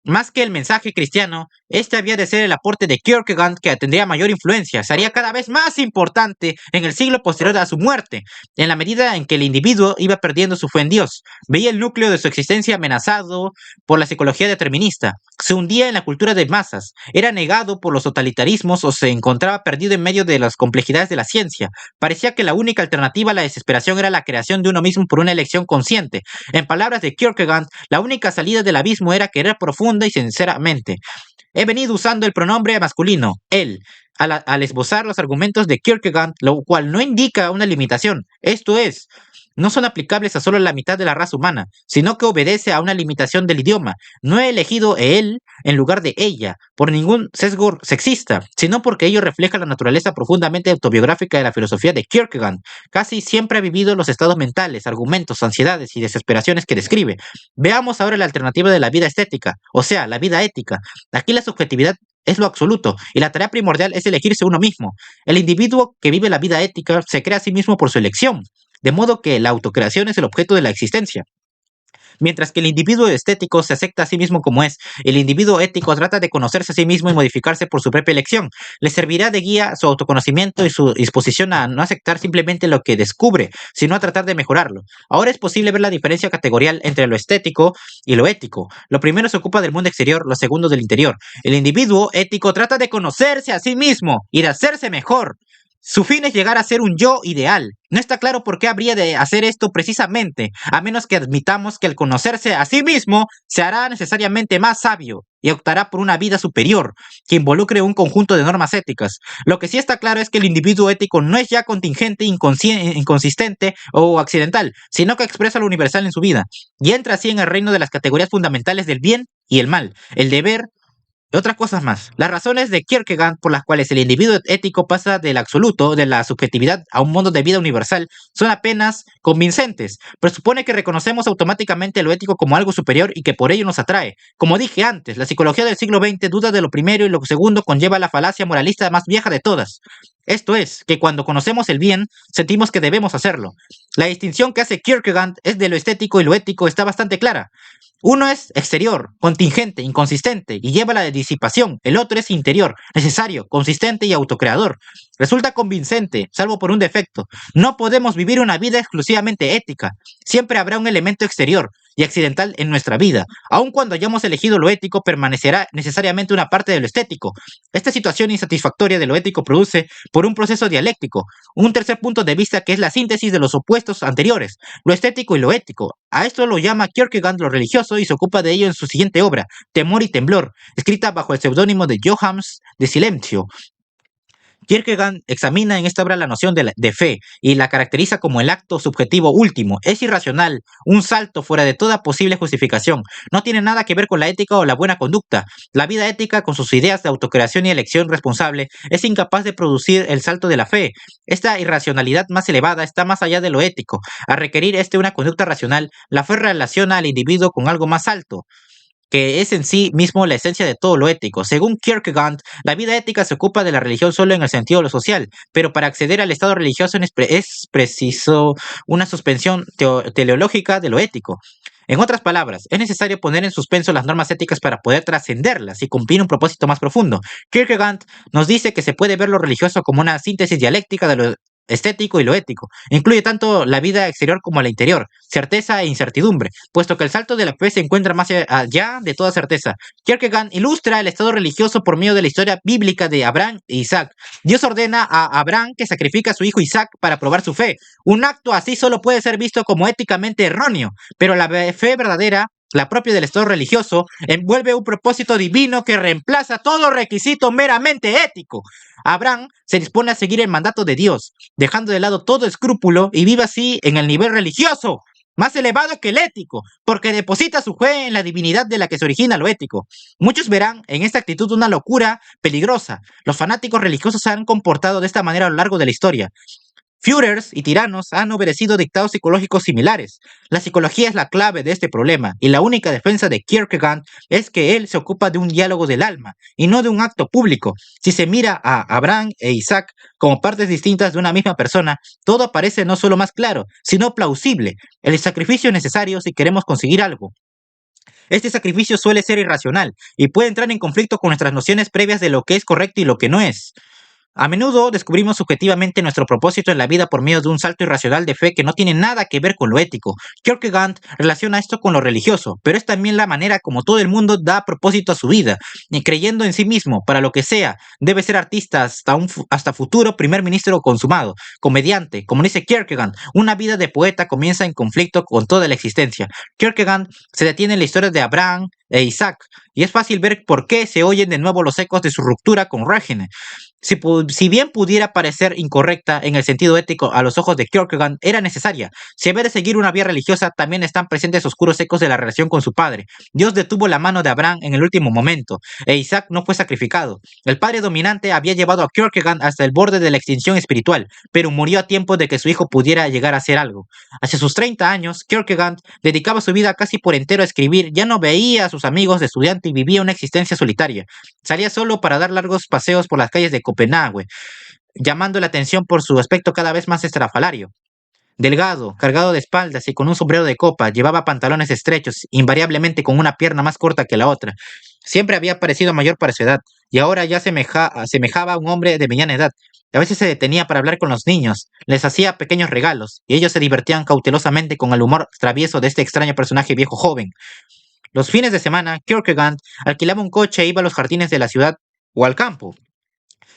Más que el mensaje cristiano, este había de ser el aporte de Kierkegaard que tendría mayor influencia, sería cada vez más importante en el siglo posterior a su muerte, en la medida en que el individuo iba perdiendo su fe en Dios, veía el núcleo de su existencia amenazado por la psicología determinista, se hundía en la cultura de masas, era negado por los totalitarismos o se encontraba perdido en medio de las complejidades de la ciencia. Parecía que la única alternativa a la desesperación era la creación de uno mismo por una elección consciente. En palabras de Kierkegaard, la única salida del abismo era querer profunda y sinceramente. He venido usando el pronombre masculino, él, al esbozar los argumentos de Kierkegaard, lo cual no indica una limitación. Esto es, no son aplicables a solo la mitad de la raza humana, sino que obedece a una limitación del idioma. No he elegido él en lugar de ella, por ningún sesgo sexista, sino porque ello refleja la naturaleza profundamente autobiográfica de la filosofía de Kierkegaard. Casi siempre ha vivido los estados mentales, argumentos, ansiedades y desesperaciones que describe. Veamos ahora la alternativa de la vida estética, o sea, la vida ética. Aquí la subjetividad es lo absoluto, y la tarea primordial es elegirse uno mismo. El individuo que vive la vida ética se crea a sí mismo por su elección, de modo que la autocreación es el objeto de la existencia. Mientras que el individuo estético se acepta a sí mismo como es, el individuo ético trata de conocerse a sí mismo y modificarse por su propia elección. Le servirá de guía su autoconocimiento y su disposición a no aceptar simplemente lo que descubre, sino a tratar de mejorarlo. Ahora es posible ver la diferencia categorial entre lo estético y lo ético. Lo primero se ocupa del mundo exterior, lo segundo del interior. El individuo ético trata de conocerse a sí mismo y de hacerse mejor. Su fin es llegar a ser un yo ideal. No está claro por qué habría de hacer esto precisamente, a menos que admitamos que el conocerse a sí mismo se hará necesariamente más sabio y optará por una vida superior, que involucre un conjunto de normas éticas. Lo que sí está claro es que el individuo ético no es ya contingente, inconsistente o accidental, sino que expresa lo universal en su vida, y entra así en el reino de las categorías fundamentales del bien y el mal, el deber y otras cosas más. Las razones de Kierkegaard por las cuales el individuo ético pasa del absoluto, de la subjetividad, a un modo de vida universal, son apenas convincentes. Presupone que reconocemos automáticamente lo ético como algo superior y que por ello nos atrae. Como dije antes, la psicología del siglo XX duda de lo primero y lo segundo conlleva la falacia moralista más vieja de todas. Esto es, que cuando conocemos el bien, sentimos que debemos hacerlo. La distinción que hace Kierkegaard es de lo estético y lo ético está bastante clara. Uno es exterior, contingente, inconsistente y lleva la de disipación. El otro es interior, necesario, consistente y autocreador. Resulta convincente, salvo por un defecto. No podemos vivir una vida exclusivamente ética. Siempre habrá un elemento exterior y accidental en nuestra vida. Aun cuando hayamos elegido lo ético, permanecerá necesariamente una parte de lo estético. Esta situación insatisfactoria de lo ético produce, por un proceso dialéctico, un tercer punto de vista que es la síntesis de los opuestos anteriores, lo estético y lo ético. A esto lo llama Kierkegaard lo religioso y se ocupa de ello en su siguiente obra, Temor y Temblor, escrita bajo el seudónimo de Johannes de Silencio. Kierkegaard examina en esta obra la noción de fe y la caracteriza como el acto subjetivo último. Es irracional, un salto fuera de toda posible justificación. No tiene nada que ver con la ética o la buena conducta. La vida ética, con sus ideas de autocreación y elección responsable, es incapaz de producir el salto de la fe. Esta irracionalidad más elevada está más allá de lo ético. A requerir una conducta racional, la fe relaciona al individuo con algo más alto, que es en sí mismo la esencia de todo lo ético. Según Kierkegaard, la vida ética se ocupa de la religión solo en el sentido de lo social, pero para acceder al estado religioso es preciso una suspensión teleológica de lo ético. En otras palabras, es necesario poner en suspenso las normas éticas para poder trascenderlas y cumplir un propósito más profundo. Kierkegaard nos dice que se puede ver lo religioso como una síntesis dialéctica de lo estético y lo ético. Incluye tanto la vida exterior como la interior, certeza e incertidumbre, puesto que el salto de la fe se encuentra más allá de toda certeza. Kierkegaard ilustra el estado religioso por medio de la historia bíblica de Abraham e Isaac. Dios ordena a Abraham que sacrifique a su hijo Isaac para probar su fe. Un acto así solo puede ser visto como éticamente erróneo, pero la fe verdadera, la propia del estado religioso, envuelve un propósito divino que reemplaza todo requisito meramente ético. Abraham se dispone a seguir el mandato de Dios, dejando de lado todo escrúpulo y vive así en el nivel religioso, más elevado que el ético, porque deposita su fe en la divinidad de la que se origina lo ético. Muchos verán en esta actitud una locura peligrosa. Los fanáticos religiosos se han comportado de esta manera a lo largo de la historia. Führers y tiranos han obedecido dictados psicológicos similares. La psicología es la clave de este problema, y la única defensa de Kierkegaard es que él se ocupa de un diálogo del alma, y no de un acto público. Si se mira a Abraham e Isaac como partes distintas de una misma persona, todo parece no solo más claro, sino plausible. El sacrificio es necesario si queremos conseguir algo. Este sacrificio suele ser irracional, y puede entrar en conflicto con nuestras nociones previas de lo que es correcto y lo que no es. A menudo descubrimos subjetivamente nuestro propósito en la vida por medio de un salto irracional de fe que no tiene nada que ver con lo ético. Kierkegaard relaciona esto con lo religioso, pero es también la manera como todo el mundo da propósito a su vida, y creyendo en sí mismo, para lo que sea, debe ser artista hasta futuro primer ministro consumado, comediante. Como dice Kierkegaard, una vida de poeta comienza en conflicto con toda la existencia. Kierkegaard se detiene en la historia de Abraham e Isaac, y es fácil ver por qué se oyen de nuevo los ecos de su ruptura con Regine. Si bien pudiera parecer incorrecta en el sentido ético a los ojos de Kierkegaard, era necesaria. Si en vez de seguir una vía religiosa, también están presentes oscuros ecos de la relación con su padre. Dios detuvo la mano de Abraham en el último momento, e Isaac no fue sacrificado. El padre dominante había llevado a Kierkegaard hasta el borde de la extinción espiritual, pero murió a tiempo de que su hijo pudiera llegar a hacer algo. Hacia sus 30 años, Kierkegaard dedicaba su vida casi por entero a escribir, ya no veía a sus amigos de estudiante y vivía una existencia solitaria. Salía solo para dar largos paseos por las calles de Copenhague, llamando la atención por su aspecto cada vez más estrafalario. Delgado, cargado de espaldas y con un sombrero de copa, llevaba pantalones estrechos, invariablemente con una pierna más corta que la otra. Siempre había parecido mayor para su edad, y ahora ya semejaba a un hombre de mediana edad. A veces se detenía para hablar con los niños, les hacía pequeños regalos, y ellos se divertían cautelosamente con el humor travieso de este extraño personaje viejo joven. Los fines de semana, Kierkegaard alquilaba un coche e iba a los jardines de la ciudad o al campo.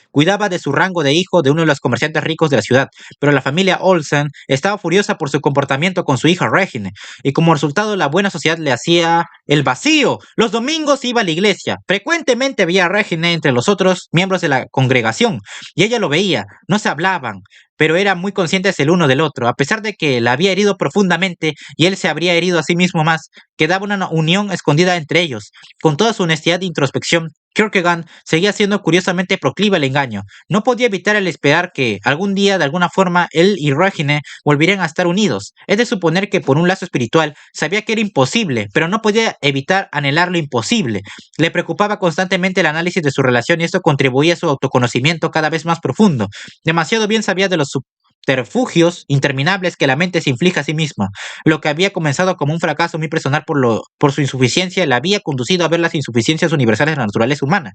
Cuidaba de su rango de hijo de uno de los comerciantes ricos de la ciudad, pero la familia Olsen estaba furiosa por su comportamiento con su hija Regine, y como resultado la buena sociedad le hacía el vacío. Los domingos iba a la iglesia. Frecuentemente veía a Regine entre los otros miembros de la congregación, y ella lo veía. No se hablaban, pero eran muy conscientes el uno del otro. A pesar de que la había herido profundamente y él se habría herido a sí mismo más, quedaba una unión escondida entre ellos. Con toda su honestidad e introspección, Kierkegaard seguía siendo curiosamente proclive al engaño. No podía evitar el esperar que algún día, de alguna forma, él y Regine volvieran a estar unidos. Es de suponer que por un lazo espiritual sabía que era imposible, pero no podía evitar anhelar lo imposible. Le preocupaba constantemente el análisis de su relación y esto contribuía a su autoconocimiento cada vez más profundo. Demasiado bien sabía de los subterfugios interminables que la mente se inflige a sí misma. Lo que había comenzado como un fracaso muy personal por su insuficiencia le había conducido a ver las insuficiencias universales de la naturaleza humana.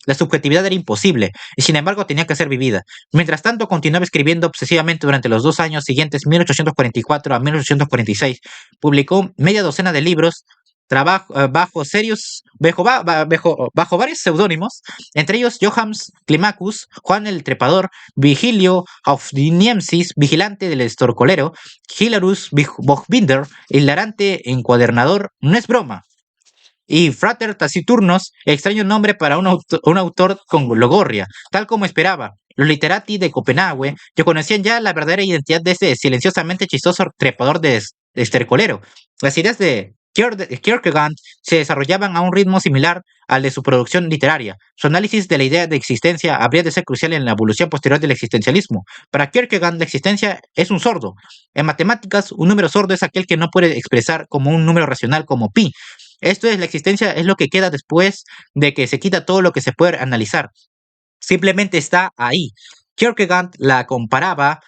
La subjetividad era imposible, y sin embargo tenía que ser vivida. Mientras tanto, continuaba escribiendo obsesivamente durante los 2 años siguientes, 1844 a 1846. Publicó media docena de libros, bajo varios seudónimos, entre ellos Johannes Climacus, Juan el Trepador, Vigilio Aufdiniensis, vigilante del estorcolero, Hilarus Bochbinder, hilarante encuadernador. No es broma. y Frater Taciturnos, extraño nombre para un autor con logorria, tal como esperaba. Los literati de Copenhague, que conocían ya la verdadera identidad de ese silenciosamente chistoso trepador de estercolero. Las ideas de Kierkegaard se desarrollaban a un ritmo similar al de su producción literaria. Su análisis de la idea de existencia habría de ser crucial en la evolución posterior del existencialismo. Para Kierkegaard, la existencia es un sordo. En matemáticas, un número sordo es aquel que no puede expresar como un número racional como pi. Esto es, la existencia es lo que queda después de que se quita todo lo que se puede analizar. Simplemente está ahí. Kierkegaard la comparaba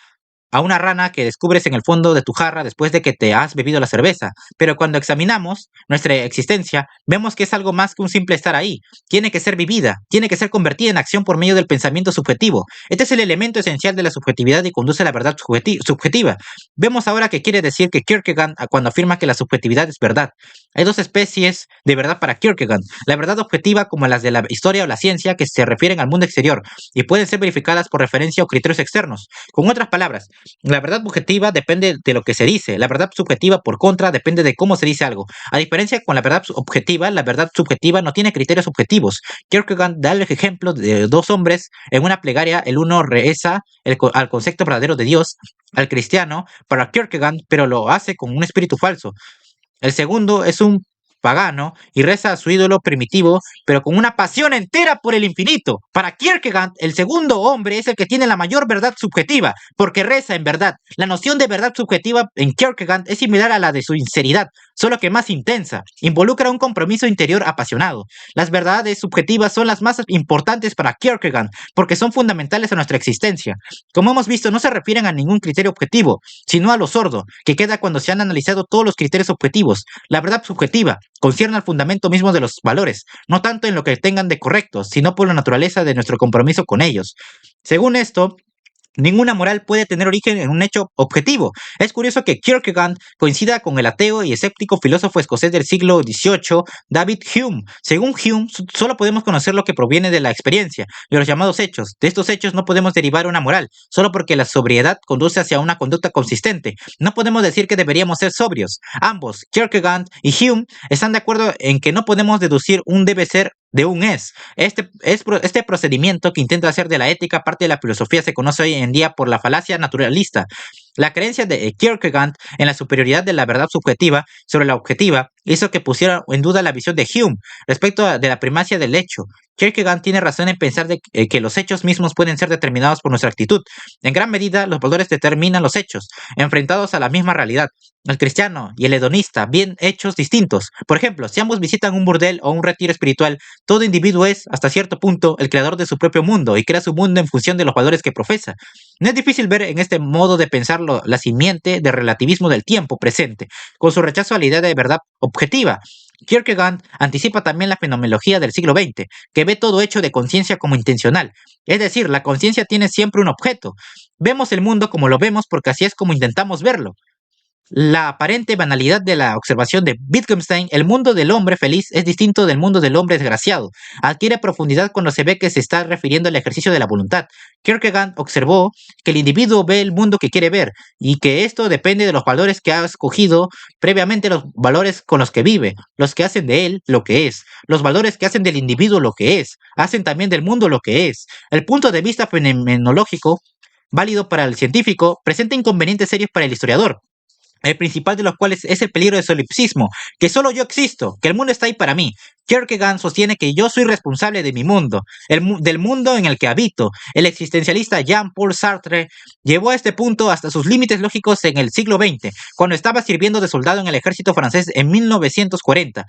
a una rana que descubres en el fondo de tu jarra después de que te has bebido la cerveza. Pero cuando examinamos nuestra existencia, vemos que es algo más que un simple estar ahí. Tiene que ser vivida, tiene que ser convertida en acción por medio del pensamiento subjetivo. Este es el elemento esencial de la subjetividad y conduce a la verdad subjetiva. Vemos ahora qué quiere decir que Kierkegaard cuando afirma que la subjetividad es verdad. Hay dos especies de verdad para Kierkegaard. La verdad objetiva, como las de la historia o la ciencia, que se refieren al mundo exterior y pueden ser verificadas por referencia o criterios externos. Con otras palabras, la verdad objetiva depende de lo que se dice. La verdad subjetiva, por contra, depende de cómo se dice algo. A diferencia con la verdad objetiva, la verdad subjetiva no tiene criterios objetivos. Kierkegaard da el ejemplo de dos hombres en una plegaria. El uno reza al concepto verdadero de Dios, al cristiano, para Kierkegaard, pero lo hace con un espíritu falso. El segundo es un pagano y reza a su ídolo primitivo, pero con una pasión entera por el infinito. Para Kierkegaard, el segundo hombre es el que tiene la mayor verdad subjetiva, porque reza en verdad. La noción de verdad subjetiva en Kierkegaard es similar a la de su sinceridad, solo que más intensa. Involucra un compromiso interior apasionado. Las verdades subjetivas son las más importantes para Kierkegaard, porque son fundamentales a nuestra existencia. Como hemos visto, no se refieren a ningún criterio objetivo, sino a lo sordo, que queda cuando se han analizado todos los criterios objetivos. La verdad subjetiva concierne al fundamento mismo de los valores, no tanto en lo que tengan de correctos, sino por la naturaleza de nuestro compromiso con ellos. Según esto, ninguna moral puede tener origen en un hecho objetivo. Es curioso que Kierkegaard coincida con el ateo y escéptico filósofo escocés del siglo XVIII, David Hume. Según Hume, solo podemos conocer lo que proviene de la experiencia, de los llamados hechos. De estos hechos no podemos derivar una moral, solo porque la sobriedad conduce hacia una conducta consistente. No podemos decir que deberíamos ser sobrios. Ambos, Kierkegaard y Hume, están de acuerdo en que no podemos deducir un debe ser de un es. Este procedimiento que intenta hacer de la ética parte de la filosofía se conoce hoy en día por la falacia naturalista. La creencia de Kierkegaard en la superioridad de la verdad subjetiva sobre la objetiva hizo que pusiera en duda la visión de Hume respecto de la primacia del hecho. Kierkegaard tiene razón en pensar que los hechos mismos pueden ser determinados por nuestra actitud. En gran medida, los valores determinan los hechos, enfrentados a la misma realidad. El cristiano y el hedonista, bien hechos distintos. Por ejemplo, si ambos visitan un burdel o un retiro espiritual, todo individuo es, hasta cierto punto, el creador de su propio mundo y crea su mundo en función de los valores que profesa. No es difícil ver en este modo de pensar la simiente del relativismo del tiempo presente, con su rechazo a la idea de verdad objetiva. Kierkegaard anticipa también la fenomenología del siglo XX, que ve todo hecho de conciencia como intencional. Es decir, la conciencia tiene siempre un objeto. Vemos el mundo como lo vemos porque así es como intentamos verlo. La aparente banalidad de la observación de Wittgenstein, el mundo del hombre feliz es distinto del mundo del hombre desgraciado. Adquiere profundidad cuando se ve que se está refiriendo al ejercicio de la voluntad. Kierkegaard observó que el individuo ve el mundo que quiere ver y que esto depende de los valores que ha escogido previamente, los valores con los que vive, los que hacen de él lo que es. Los valores que hacen del individuo lo que es, hacen también del mundo lo que es. El punto de vista fenomenológico, válido para el científico, presenta inconvenientes serios para el historiador, el principal de los cuales es el peligro del solipsismo, que solo yo existo, que el mundo está ahí para mí. Kierkegaard sostiene que yo soy responsable de mi mundo, del mundo en el que habito. El existencialista Jean-Paul Sartre llevó a este punto hasta sus límites lógicos en el siglo XX, cuando estaba sirviendo de soldado en el ejército francés en 1940.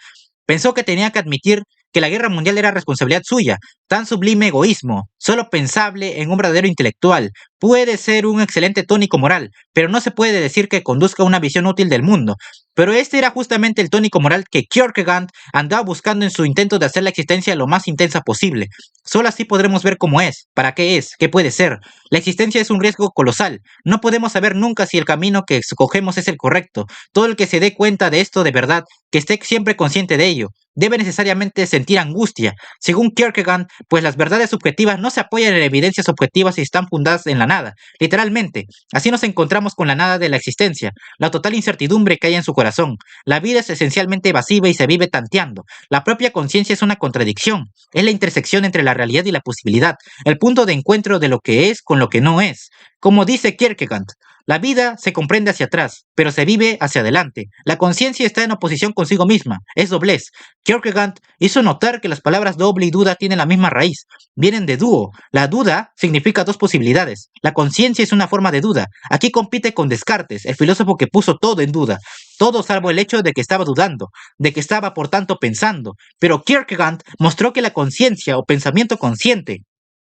Pensó que tenía que admitir que la guerra mundial era responsabilidad suya. Tan sublime egoísmo, solo pensable en un verdadero intelectual, puede ser un excelente tónico moral, pero no se puede decir que conduzca a una visión útil del mundo. Pero este era justamente el tónico moral que Kierkegaard andaba buscando en su intento de hacer la existencia lo más intensa posible. Solo así podremos ver cómo es, para qué es, qué puede ser. La existencia es un riesgo colosal. No podemos saber nunca si el camino que escogemos es el correcto. Todo el que se dé cuenta de esto de verdad, que esté siempre consciente de ello, debe necesariamente sentir angustia. Según Kierkegaard, pues las verdades subjetivas no se apoyan en evidencias objetivas y están fundadas en la nada, literalmente. Así nos encontramos con la nada de la existencia, la total incertidumbre que hay en su corazón. La vida es esencialmente evasiva y se vive tanteando. La propia conciencia es una contradicción, es la intersección entre la realidad y la posibilidad, el punto de encuentro de lo que es con lo que no es. Como dice Kierkegaard, la vida se comprende hacia atrás, pero se vive hacia adelante. La conciencia está en oposición consigo misma, es doblez. Kierkegaard hizo notar que las palabras doble y duda tienen la misma raíz, vienen de dúo. La duda significa dos posibilidades. La conciencia es una forma de duda. Aquí compite con Descartes, el filósofo que puso todo en duda, todo salvo el hecho de que estaba dudando, de que estaba por tanto pensando. Pero Kierkegaard mostró que la conciencia o pensamiento consciente,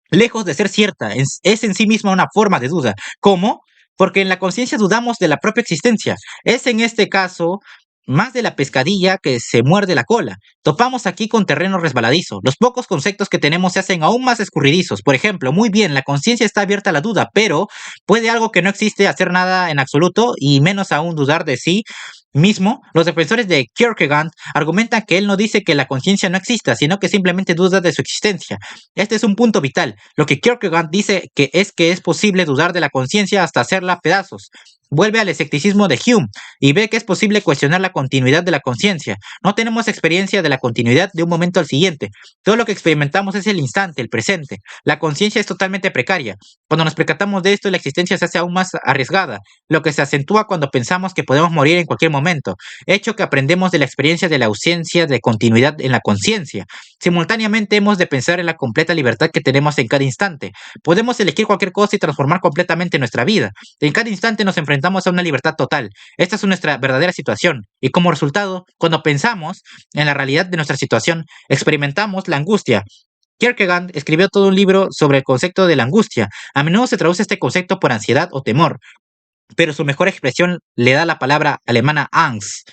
lejos de ser cierta, es en sí misma una forma de duda. ¿Cómo? Porque en la conciencia dudamos de la propia existencia. Es en este caso más de la pescadilla que se muerde la cola. Topamos aquí con terreno resbaladizo. Los pocos conceptos que tenemos se hacen aún más escurridizos. Por ejemplo, muy bien, la conciencia está abierta a la duda, pero ¿puede algo que no existe hacer nada en absoluto y menos aún dudar de sí mismo? Los defensores de Kierkegaard argumentan que él no dice que la conciencia no exista, sino que simplemente duda de su existencia. Este es un punto vital. Lo que Kierkegaard dice que es posible dudar de la conciencia hasta hacerla a pedazos. Vuelve al escepticismo de Hume y ve que es posible cuestionar la continuidad de la conciencia. No tenemos experiencia de la continuidad de un momento al siguiente. Todo lo que experimentamos es el instante, el presente. La conciencia es totalmente precaria. Cuando nos percatamos de esto, la existencia se hace aún más arriesgada, lo que se acentúa cuando pensamos que podemos morir en cualquier momento, hecho que aprendemos de la experiencia de la ausencia de continuidad en la conciencia. Simultáneamente hemos de pensar en la completa libertad que tenemos en cada instante. Podemos elegir cualquier cosa y transformar completamente nuestra vida. En cada instante nos enfrentamos a una libertad total. Esta es nuestra verdadera situación. Y como resultado, cuando pensamos en la realidad de nuestra situación, experimentamos la angustia. Kierkegaard escribió todo un libro sobre el concepto de la angustia. A menudo se traduce este concepto por ansiedad o temor, pero su mejor expresión le da la palabra alemana Angst.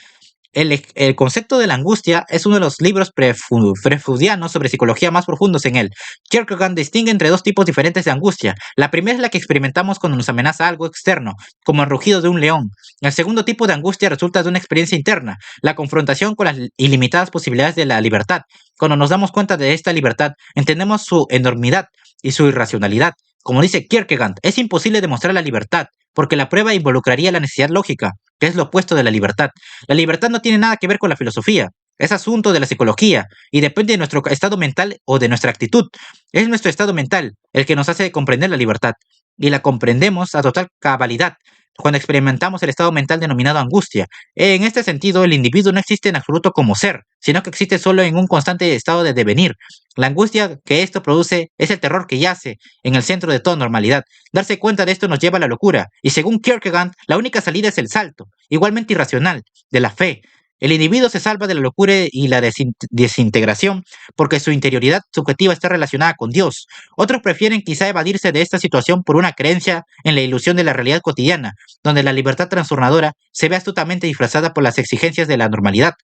El concepto de la angustia es uno de los libros freudianos sobre psicología más profundos en él. Kierkegaard distingue entre dos tipos diferentes de angustia. La primera es la que experimentamos cuando nos amenaza algo externo, como el rugido de un león. El segundo tipo de angustia resulta de una experiencia interna, la confrontación con las ilimitadas posibilidades de la libertad. Cuando nos damos cuenta de esta libertad, entendemos su enormidad y su irracionalidad. Como dice Kierkegaard, es imposible demostrar la libertad, porque la prueba involucraría la necesidad lógica, que es lo opuesto de la libertad. La libertad no tiene nada que ver con la filosofía, es asunto de la psicología y depende de nuestro estado mental o de nuestra actitud. Es nuestro estado mental el que nos hace comprender la libertad y la comprendemos a total cabalidad cuando experimentamos el estado mental denominado angustia. En este sentido, el individuo no existe en absoluto como ser, sino que existe solo en un constante estado de devenir. La angustia que esto produce es el terror que yace en el centro de toda normalidad. Darse cuenta de esto nos lleva a la locura, y según Kierkegaard, la única salida es el salto, igualmente irracional, de la fe. El individuo se salva de la locura y la desintegración porque su interioridad subjetiva está relacionada con Dios. Otros prefieren quizá evadirse de esta situación por una creencia en la ilusión de la realidad cotidiana, donde la libertad trastornadora se ve astutamente disfrazada por las exigencias de la normalidad.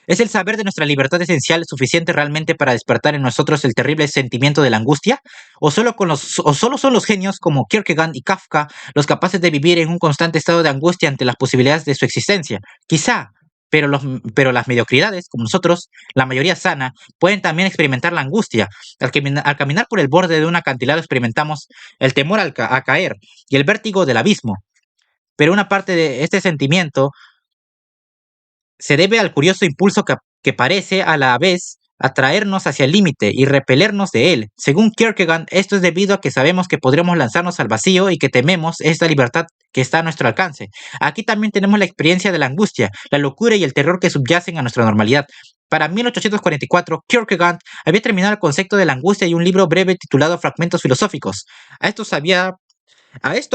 ¿Es el saber de nuestra libertad esencial suficiente realmente para despertar en nosotros el terrible sentimiento de la angustia? ¿O solo son los genios como Kierkegaard y Kafka los capaces de vivir en un constante estado de angustia ante las posibilidades de su existencia? Quizá, pero las mediocridades, como nosotros, la mayoría sana, pueden también experimentar la angustia. Al caminar por el borde de un acantilado experimentamos el temor a caer y el vértigo del abismo. Pero una parte de este sentimiento se debe al curioso impulso que parece a la vez atraernos hacia el límite y repelernos de él. Según Kierkegaard, esto es debido a que sabemos que podremos lanzarnos al vacío y que tememos esta libertad que está a nuestro alcance. Aquí también tenemos la experiencia de la angustia, la locura y el terror que subyacen a nuestra normalidad. Para 1844, Kierkegaard había terminado el concepto de la angustia y un libro breve titulado Fragmentos filosóficos. A esto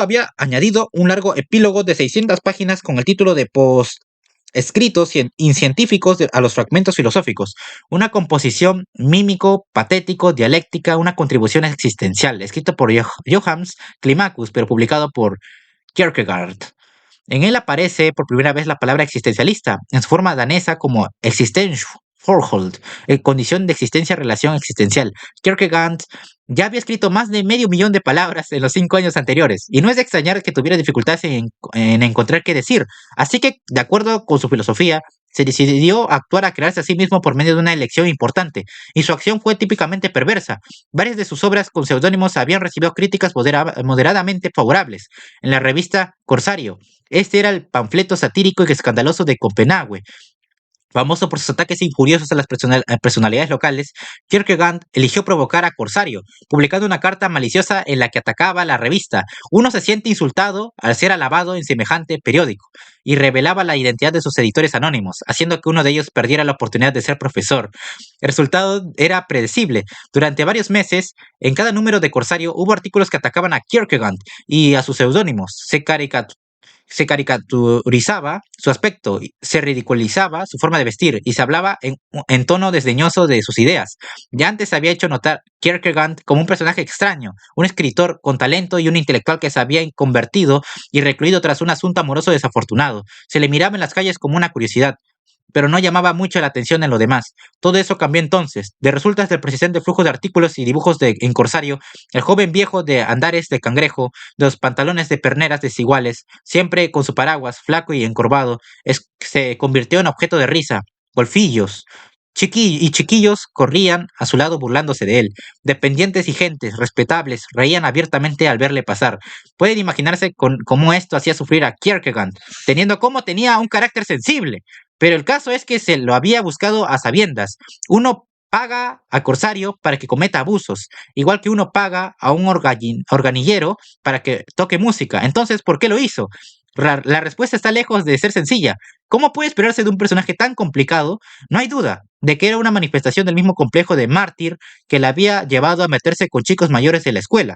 había añadido un largo epílogo de 600 páginas con el título de escritos científicos a los fragmentos filosóficos, una composición mímico, patético, dialéctica, una contribución existencial, escrito por Johannes Climacus, pero publicado por Kierkegaard. En él aparece por primera vez la palabra existencialista, en su forma danesa como existentium, Forhold, condición de existencia-relación existencial. Kierkegaard ya había escrito más de medio millón de palabras en los 5 años anteriores, y no es de extrañar que tuviera dificultades en encontrar qué decir. Así que, de acuerdo con su filosofía, se decidió actuar a crearse a sí mismo por medio de una elección importante, y su acción fue típicamente perversa. Varias de sus obras con seudónimos habían recibido críticas moderadamente favorables. En la revista Corsario, este era el panfleto satírico y escandaloso de Copenhague. Famoso por sus ataques injuriosos a las personalidades locales, Kierkegaard eligió provocar a Corsario, publicando una carta maliciosa en la que atacaba a la revista. Uno se siente insultado al ser alabado en semejante periódico, y revelaba la identidad de sus editores anónimos, haciendo que uno de ellos perdiera la oportunidad de ser profesor. El resultado era predecible. Durante varios meses, en cada número de Corsario hubo artículos que atacaban a Kierkegaard y a sus seudónimos. Se caricaturizaba su aspecto, se ridiculizaba su forma de vestir y se hablaba en tono desdeñoso de sus ideas. Ya antes se había hecho notar Kierkegaard como un personaje extraño, un escritor con talento y un intelectual que se había convertido y recluido tras un asunto amoroso desafortunado. Se le miraba en las calles como una curiosidad, pero no llamaba mucho la atención en lo demás. Todo eso cambió entonces. De resultas del persistente flujo de artículos y dibujos en Corsario, el joven viejo de andares de cangrejo, de los pantalones de perneras desiguales, siempre con su paraguas, flaco y encorvado, se convirtió en objeto de risa. Golfillos y chiquillos corrían a su lado burlándose de él. Dependientes y gentes respetables reían abiertamente al verle pasar. Pueden imaginarse cómo esto hacía sufrir a Kierkegaard, teniendo como tenía un carácter sensible. Pero el caso es que se lo había buscado a sabiendas. Uno paga a Corsario para que cometa abusos, igual que uno paga a un organillero para que toque música. Entonces, ¿por qué lo hizo? La respuesta está lejos de ser sencilla. ¿Cómo puede esperarse de un personaje tan complicado? No hay duda de que era una manifestación del mismo complejo de mártir que le había llevado a meterse con chicos mayores de la escuela,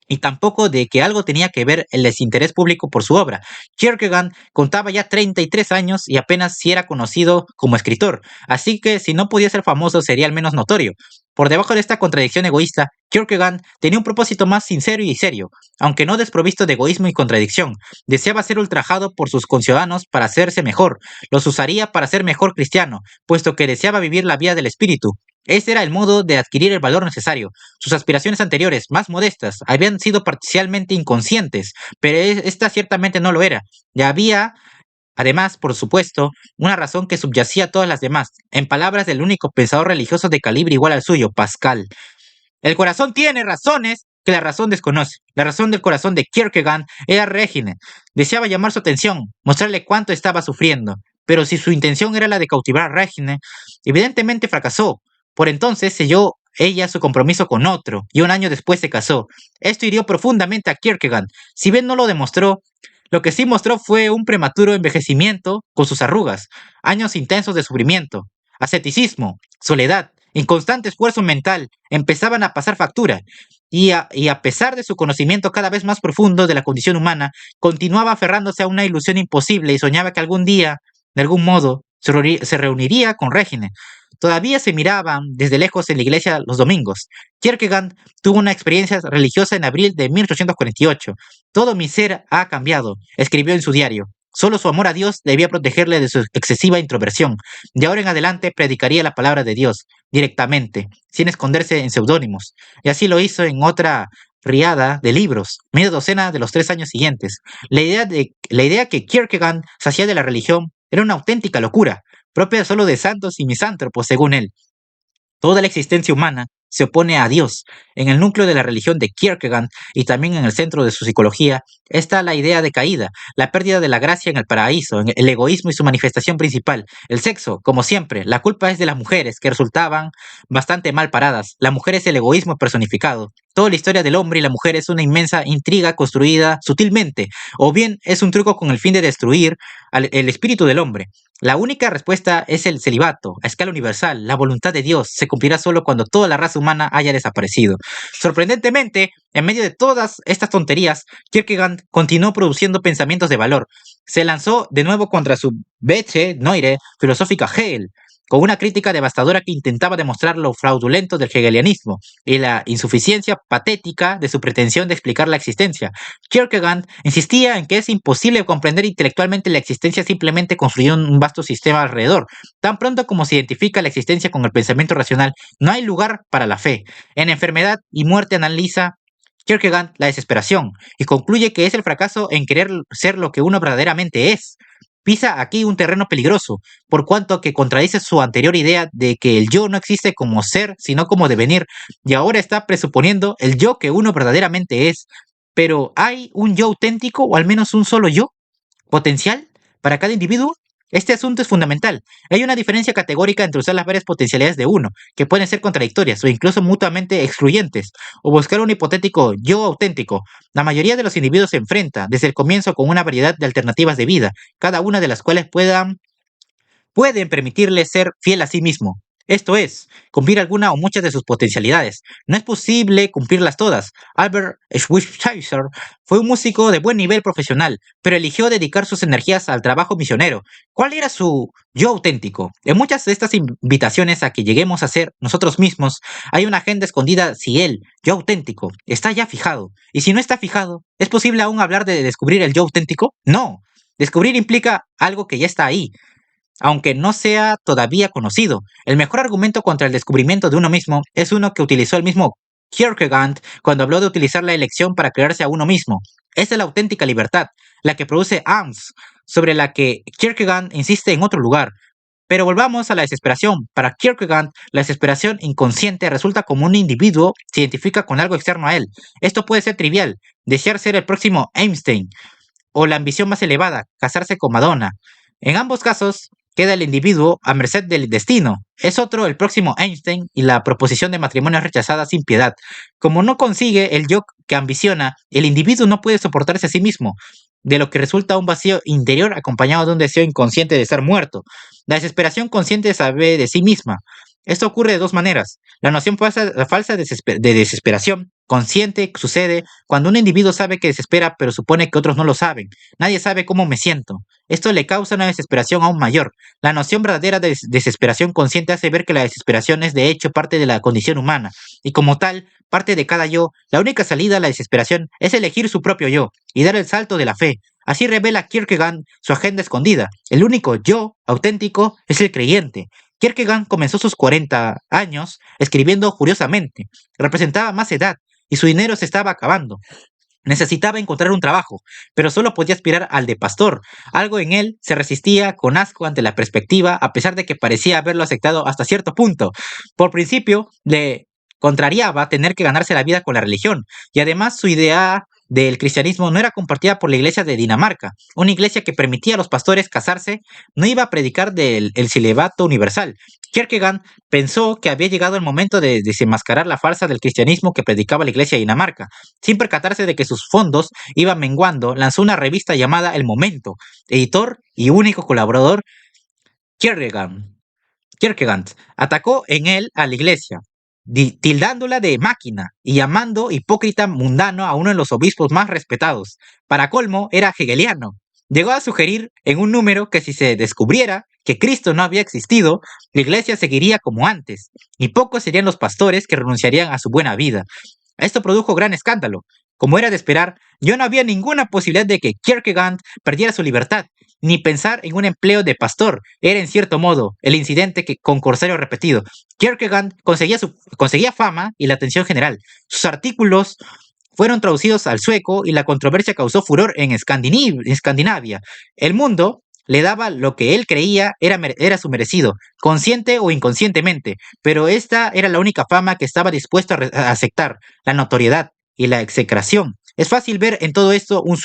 y tampoco de que algo tenía que ver el desinterés público por su obra. Kierkegaard contaba ya 33 años y apenas si era conocido como escritor, así que si no podía ser famoso sería al menos notorio. Por debajo de esta contradicción egoísta, Kierkegaard tenía un propósito más sincero y serio, aunque no desprovisto de egoísmo y contradicción. Deseaba ser ultrajado por sus conciudadanos para hacerse mejor. Los usaría para ser mejor cristiano, puesto que deseaba vivir la vía del espíritu. Este era el modo de adquirir el valor necesario. Sus aspiraciones anteriores, más modestas, habían sido parcialmente inconscientes, pero esta ciertamente no lo era. Ya había, además, por supuesto, una razón que subyacía a todas las demás, en palabras del único pensador religioso de calibre igual al suyo, Pascal. El corazón tiene razones que la razón desconoce. La razón del corazón de Kierkegaard era Regine. Deseaba llamar su atención, mostrarle cuánto estaba sufriendo. Pero si su intención era la de cautivar a Regine, evidentemente fracasó. Por entonces selló ella su compromiso con otro, y un año después se casó. Esto hirió profundamente a Kierkegaard. Si bien no lo demostró, lo que sí mostró fue un prematuro envejecimiento con sus arrugas, años intensos de sufrimiento, asceticismo, soledad, inconstante esfuerzo mental, empezaban a pasar factura, y a pesar de su conocimiento cada vez más profundo de la condición humana, continuaba aferrándose a una ilusión imposible y soñaba que algún día, de algún modo, se reuniría con Regine. Todavía se miraban desde lejos en la iglesia los domingos. Kierkegaard tuvo una experiencia religiosa en abril de 1848. Todo mi ser ha cambiado, escribió en su diario. Solo su amor a Dios debía protegerle de su excesiva introversión. De ahora en adelante predicaría la palabra de Dios, directamente, sin esconderse en seudónimos. Y así lo hizo en otra riada de libros, media docena de los 3 años siguientes. La idea que Kierkegaard se hacía de la religión era una auténtica locura, propia solo de santos y misántropos, según él. Toda la existencia humana se opone a Dios. En el núcleo de la religión de Kierkegaard y también en el centro de su psicología está la idea de caída, la pérdida de la gracia en el paraíso, en el egoísmo y su manifestación principal, el sexo. Como siempre, la culpa es de las mujeres, que resultaban bastante mal paradas. La mujer es el egoísmo personificado. Toda la historia del hombre y la mujer es una inmensa intriga construida sutilmente, o bien es un truco con el fin de destruir el espíritu del hombre. La única respuesta es el celibato, a escala universal. La voluntad de Dios se cumplirá solo cuando toda la raza humana haya desaparecido. Sorprendentemente, en medio de todas estas tonterías, Kierkegaard continuó produciendo pensamientos de valor. Se lanzó de nuevo contra su Welche Neue Philosophische Hegel, con una crítica devastadora que intentaba demostrar lo fraudulento del hegelianismo y la insuficiencia patética de su pretensión de explicar la existencia. Kierkegaard insistía en que es imposible comprender intelectualmente la existencia simplemente construyendo un vasto sistema alrededor. Tan pronto como se identifica la existencia con el pensamiento racional, no hay lugar para la fe. En Enfermedad y Muerte analiza Kierkegaard la desesperación y concluye que es el fracaso en querer ser lo que uno verdaderamente es. Pisa aquí un terreno peligroso, por cuanto que contradice su anterior idea de que el yo no existe como ser, sino como devenir, y ahora está presuponiendo el yo que uno verdaderamente es. Pero ¿hay un yo auténtico o al menos un solo yo potencial para cada individuo? Este asunto es fundamental. Hay una diferencia categórica entre usar las varias potencialidades de uno, que pueden ser contradictorias o incluso mutuamente excluyentes, o buscar un hipotético yo auténtico. La mayoría de los individuos se enfrenta desde el comienzo con una variedad de alternativas de vida, cada una de las cuales pueden permitirle ser fiel a sí mismo. Esto es, cumplir alguna o muchas de sus potencialidades. No es posible cumplirlas todas. Albert Schweitzer fue un músico de buen nivel profesional, pero eligió dedicar sus energías al trabajo misionero. ¿Cuál era su yo auténtico? En muchas de estas invitaciones a que lleguemos a ser nosotros mismos, hay una agenda escondida si él, yo auténtico, está ya fijado. Y si no está fijado, ¿es posible aún hablar de descubrir el yo auténtico? No. Descubrir implica algo que ya está ahí, aunque no sea todavía conocido. El mejor argumento contra el descubrimiento de uno mismo es uno que utilizó el mismo Kierkegaard cuando habló de utilizar la elección para crearse a uno mismo. Esta es la auténtica libertad, la que produce Angst, sobre la que Kierkegaard insiste en otro lugar. Pero volvamos a la desesperación. Para Kierkegaard, la desesperación inconsciente resulta como un individuo se identifica con algo externo a él. Esto puede ser trivial, desear ser el próximo Einstein, o la ambición más elevada, casarse con Madonna. En ambos casos, queda el individuo a merced del destino. Es otro el próximo Einstein y la proposición de matrimonio es rechazada sin piedad. Como no consigue el yo que ambiciona, el individuo no puede soportarse a sí mismo, de lo que resulta un vacío interior acompañado de un deseo inconsciente de ser muerto. La desesperación consciente sabe de sí misma. Esto ocurre de dos maneras. La noción falsa de desesperación consciente sucede cuando un individuo sabe que desespera pero supone que otros no lo saben. Nadie sabe cómo me siento. Esto le causa una desesperación aún mayor. La noción verdadera de desesperación consciente hace ver que la desesperación es de hecho parte de la condición humana y como tal, parte de cada yo. La única salida a la desesperación es elegir su propio yo y dar el salto de la fe. Así revela Kierkegaard su agenda escondida. El único yo auténtico es el creyente. Kierkegaard comenzó sus 40 años escribiendo furiosamente. Representaba más edad y su dinero se estaba acabando. Necesitaba encontrar un trabajo, pero solo podía aspirar al de pastor. Algo en él se resistía con asco ante la perspectiva, a pesar de que parecía haberlo aceptado hasta cierto punto. Por principio, le contrariaba tener que ganarse la vida con la religión, y además su idea del cristianismo no era compartida por la iglesia de Dinamarca, una iglesia que permitía a los pastores casarse, no iba a predicar del el celibato universal. Kierkegaard pensó que había llegado el momento de desenmascarar la farsa del cristianismo que predicaba la iglesia de Dinamarca. Sin percatarse de que sus fondos iban menguando, lanzó una revista llamada El Momento. Editor y único colaborador, Kierkegaard. Kierkegaard atacó en él a la iglesia, tildándola de máquina y llamando hipócrita mundano a uno de los obispos más respetados. Para colmo, era hegeliano. Llegó a sugerir en un número que si se descubriera que Cristo no había existido, la iglesia seguiría como antes, y pocos serían los pastores que renunciarían a su buena vida. Esto produjo gran escándalo. Como era de esperar, ya no había ninguna posibilidad de que Kierkegaard perdiera su libertad, ni pensar en un empleo de pastor. Era en cierto modo el incidente que con corsario repetido. Kierkegaard conseguía fama y la atención general. Sus artículos fueron traducidos al sueco y la controversia causó furor en Escandinavia. El mundo le daba lo que él creía era su merecido, consciente o inconscientemente, pero esta era la única fama que estaba dispuesto a aceptar, la notoriedad y la execración. Es fácil ver en todo esto un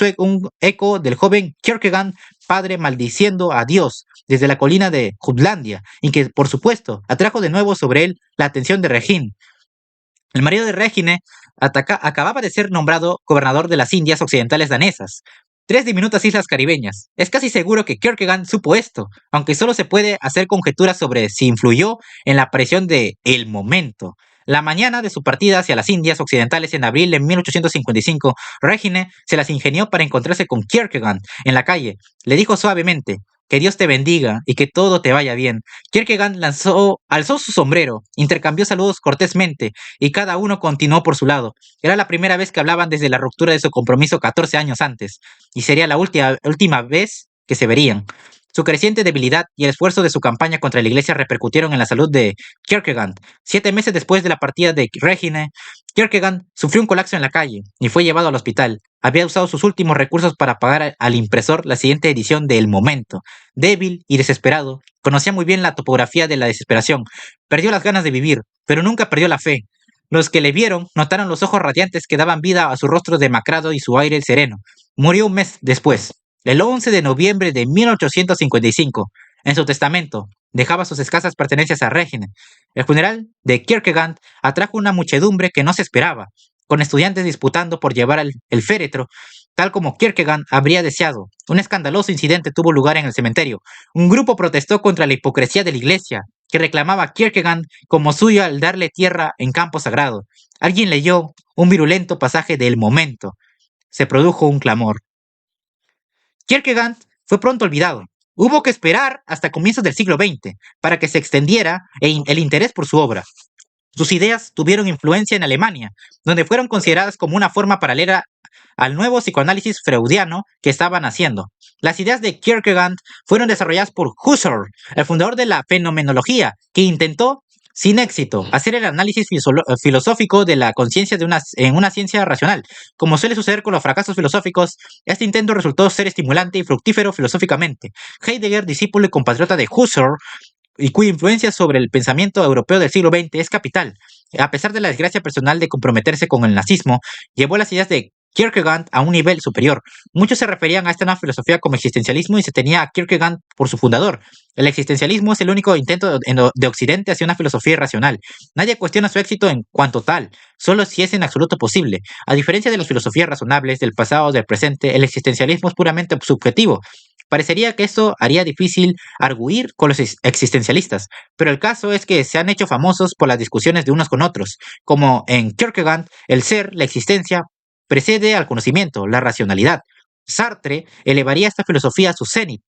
eco del joven Kierkegaard, padre maldiciendo a Dios desde la colina de Jutlandia, y que, por supuesto, atrajo de nuevo sobre él la atención de Regine. El marido de Regine acababa de ser nombrado gobernador de las Indias Occidentales danesas, 3 diminutas islas caribeñas. Es casi seguro que Kierkegaard supo esto, aunque solo se puede hacer conjeturas sobre si influyó en la aparición de El Momento. La mañana de su partida hacia las Indias Occidentales en abril de 1855, Regine se las ingenió para encontrarse con Kierkegaard en la calle. Le dijo suavemente: que Dios te bendiga y que todo te vaya bien. Kierkegaard alzó su sombrero, intercambió saludos cortésmente y cada uno continuó por su lado. Era la primera vez que hablaban desde la ruptura de su compromiso 14 años antes, y sería la última vez que se verían. Su creciente debilidad y el esfuerzo de su campaña contra la Iglesia repercutieron en la salud de Kierkegaard. 7 meses después de la partida de Regine, Kierkegaard sufrió un colapso en la calle y fue llevado al hospital. Había usado sus últimos recursos para pagar al impresor la siguiente edición de El Momento. Débil y desesperado, conocía muy bien la topografía de la desesperación. Perdió las ganas de vivir, pero nunca perdió la fe. Los que le vieron notaron los ojos radiantes que daban vida a su rostro demacrado y su aire sereno. Murió un mes después, el 11 de noviembre de 1855. En su testamento, dejaba sus escasas pertenencias a Regine. El funeral de Kierkegaard atrajo una muchedumbre que no se esperaba, con estudiantes disputando por llevar el féretro, tal como Kierkegaard habría deseado. Un escandaloso incidente tuvo lugar en el cementerio. Un grupo protestó contra la hipocresía de la iglesia, que reclamaba a Kierkegaard como suyo al darle tierra en campo sagrado. Alguien leyó un virulento pasaje de El Momento. Se produjo un clamor. Kierkegaard fue pronto olvidado. Hubo que esperar hasta comienzos del siglo XX para que se extendiera el interés por su obra. Sus ideas tuvieron influencia en Alemania, donde fueron consideradas como una forma paralela al nuevo psicoanálisis freudiano que estaban haciendo. Las ideas de Kierkegaard fueron desarrolladas por Husserl, el fundador de la fenomenología, que intentó, sin éxito, hacer el análisis filosófico de la conciencia en una ciencia racional. Como suele suceder con los fracasos filosóficos, este intento resultó ser estimulante y fructífero filosóficamente. Heidegger, discípulo y compatriota de Husserl, y cuya influencia sobre el pensamiento europeo del siglo XX es capital. A pesar de la desgracia personal de comprometerse con el nazismo, llevó las ideas de Kierkegaard a un nivel superior. Muchos se referían a esta nueva filosofía como existencialismo y se tenía a Kierkegaard por su fundador. El existencialismo es el único intento de Occidente hacia una filosofía irracional. Nadie cuestiona su éxito en cuanto tal, solo si es en absoluto posible. A diferencia de las filosofías razonables del pasado o del presente, el existencialismo es puramente subjetivo. Parecería que eso haría difícil arguir con los existencialistas, pero el caso es que se han hecho famosos por las discusiones de unos con otros, como en Kierkegaard, el ser, la existencia, precede al conocimiento, la racionalidad. Sartre elevaría esta filosofía a su cenit,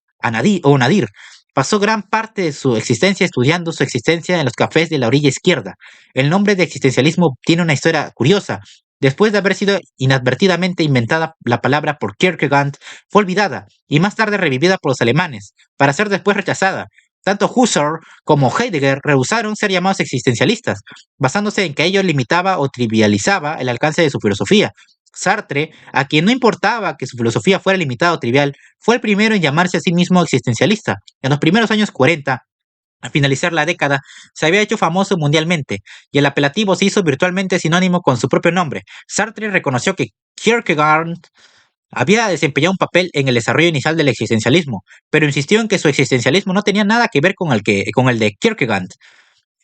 o nadir. Pasó gran parte de su existencia estudiando su existencia en los cafés de la orilla izquierda. El nombre de existencialismo tiene una historia curiosa. Después de haber sido inadvertidamente inventada la palabra por Kierkegaard, fue olvidada y más tarde revivida por los alemanes, para ser después rechazada. Tanto Husserl como Heidegger rehusaron ser llamados existencialistas, basándose en que ello limitaba o trivializaba el alcance de su filosofía. Sartre, a quien no importaba que su filosofía fuera limitada o trivial, fue el primero en llamarse a sí mismo existencialista. En los primeros años 40, al finalizar la década, se había hecho famoso mundialmente, y el apelativo se hizo virtualmente sinónimo con su propio nombre. Sartre reconoció que Kierkegaard había desempeñado un papel en el desarrollo inicial del existencialismo, pero insistió en que su existencialismo no tenía nada que ver con el de Kierkegaard.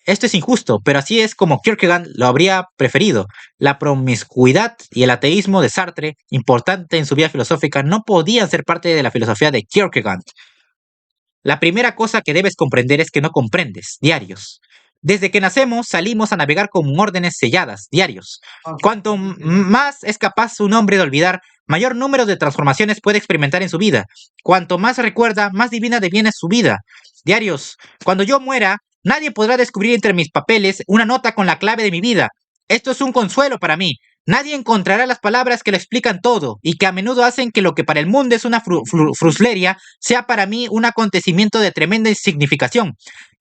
Esto es injusto, pero así es como Kierkegaard lo habría preferido. La promiscuidad y el ateísmo de Sartre, importante en su vida filosófica, no podían ser parte de la filosofía de Kierkegaard. La primera cosa que debes comprender es que no comprendes, diarios. Desde que nacemos salimos a navegar con órdenes selladas, diarios. Cuanto más es capaz un hombre de olvidar, mayor número de transformaciones puede experimentar en su vida. Cuanto más recuerda, más divina deviene su vida. Diarios, cuando yo muera, nadie podrá descubrir entre mis papeles una nota con la clave de mi vida. Esto es un consuelo para mí. Nadie encontrará las palabras que lo explican todo y que a menudo hacen que lo que para el mundo es una frusleria sea para mí un acontecimiento de tremenda significación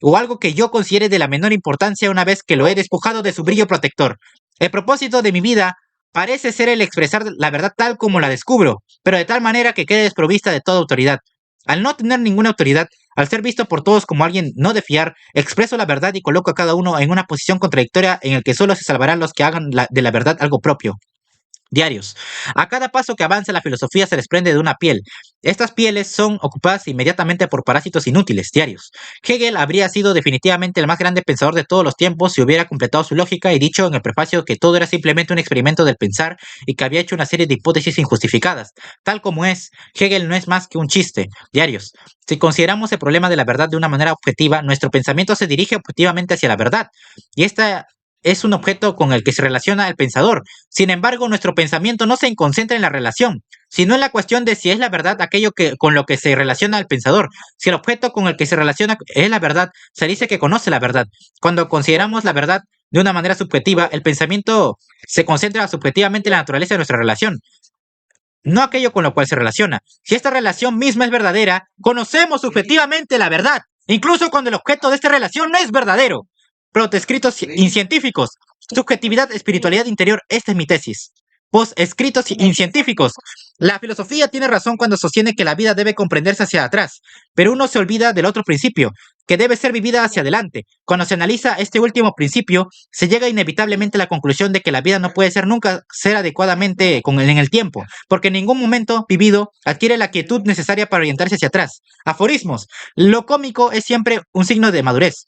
o algo que yo considere de la menor importancia una vez que lo he despojado de su brillo protector. El propósito de mi vida parece ser el expresar la verdad tal como la descubro, pero de tal manera que quede desprovista de toda autoridad. Al no tener ninguna autoridad, al ser visto por todos como alguien no de fiar, expreso la verdad y coloco a cada uno en una posición contradictoria en el que solo se salvarán los que hagan de la verdad algo propio. Diarios. A cada paso que avanza la filosofía se desprende de una piel. Estas pieles son ocupadas inmediatamente por parásitos inútiles, diarios. Hegel habría sido definitivamente el más grande pensador de todos los tiempos si hubiera completado su lógica y dicho en el prefacio que todo era simplemente un experimento del pensar y que había hecho una serie de hipótesis injustificadas. Tal como es, Hegel no es más que un chiste, diarios. Si consideramos el problema de la verdad de una manera objetiva, nuestro pensamiento se dirige objetivamente hacia la verdad. Y esta es un objeto con el que se relaciona el pensador. Sin embargo, nuestro pensamiento no se concentra en la relación, sino en la cuestión de si es la verdad aquello con lo que se relaciona el pensador. Si el objeto con el que se relaciona es la verdad, se dice que conoce la verdad. Cuando consideramos la verdad de una manera subjetiva, el pensamiento se concentra subjetivamente en la naturaleza de nuestra relación, no aquello con lo cual se relaciona. Si esta relación misma es verdadera, conocemos subjetivamente la verdad, incluso cuando el objeto de esta relación no es verdadero. Protescritos incientíficos. Subjetividad, espiritualidad interior, esta es mi tesis. Posescritos incientíficos. La filosofía tiene razón cuando sostiene que la vida debe comprenderse hacia atrás, pero uno se olvida del otro principio, que debe ser vivida hacia adelante. Cuando se analiza este último principio, se llega inevitablemente a la conclusión de que la vida no puede ser nunca ser adecuadamente en el tiempo, porque en ningún momento vivido adquiere la quietud necesaria para orientarse hacia atrás. Aforismos. Lo cómico es siempre un signo de madurez,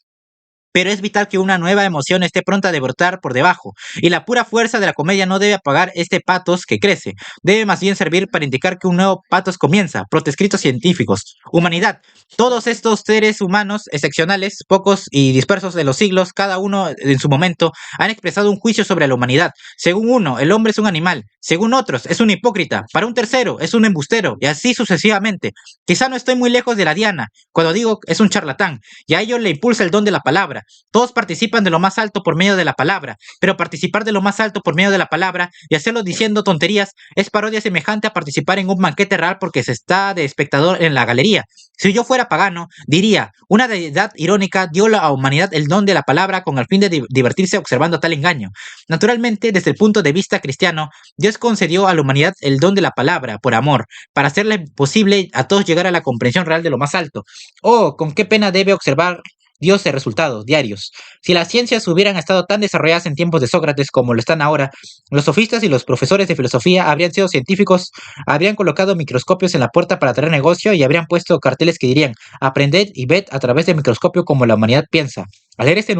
pero es vital que una nueva emoción esté pronta a brotar por debajo, y la pura fuerza de la comedia no debe apagar este patos que crece, debe más bien servir para indicar que un nuevo patos comienza. Protescritos científicos. Humanidad. Todos estos seres humanos excepcionales, pocos y dispersos de los siglos, cada uno en su momento, han expresado un juicio sobre la humanidad. Según uno, el hombre es un animal, según otros, es un hipócrita, para un tercero, es un embustero, y así sucesivamente. Quizá no estoy muy lejos de la diana cuando digo es un charlatán, y a ello le impulsa el don de la palabra. Todos participan de lo más alto por medio de la palabra, pero participar de lo más alto por medio de la palabra y hacerlo diciendo tonterías es parodia semejante a participar en un banquete real porque se está de espectador en la galería. Si yo fuera pagano, diría, una deidad irónica dio a la humanidad el don de la palabra con el fin de divertirse observando tal engaño. Naturalmente, desde el punto de vista cristiano, Dios concedió a la humanidad el don de la palabra por amor, para hacerle posible a todos llegar a la comprensión real de lo más alto. Oh, con qué pena debe observar Dios de resultados diarios. Si las ciencias hubieran estado tan desarrolladas en tiempos de Sócrates como lo están ahora, los sofistas y los profesores de filosofía habrían sido científicos, habrían colocado microscopios en la puerta para traer negocio y habrían puesto carteles que dirían: aprended y ved a través del microscopio como la humanidad piensa. Al leer este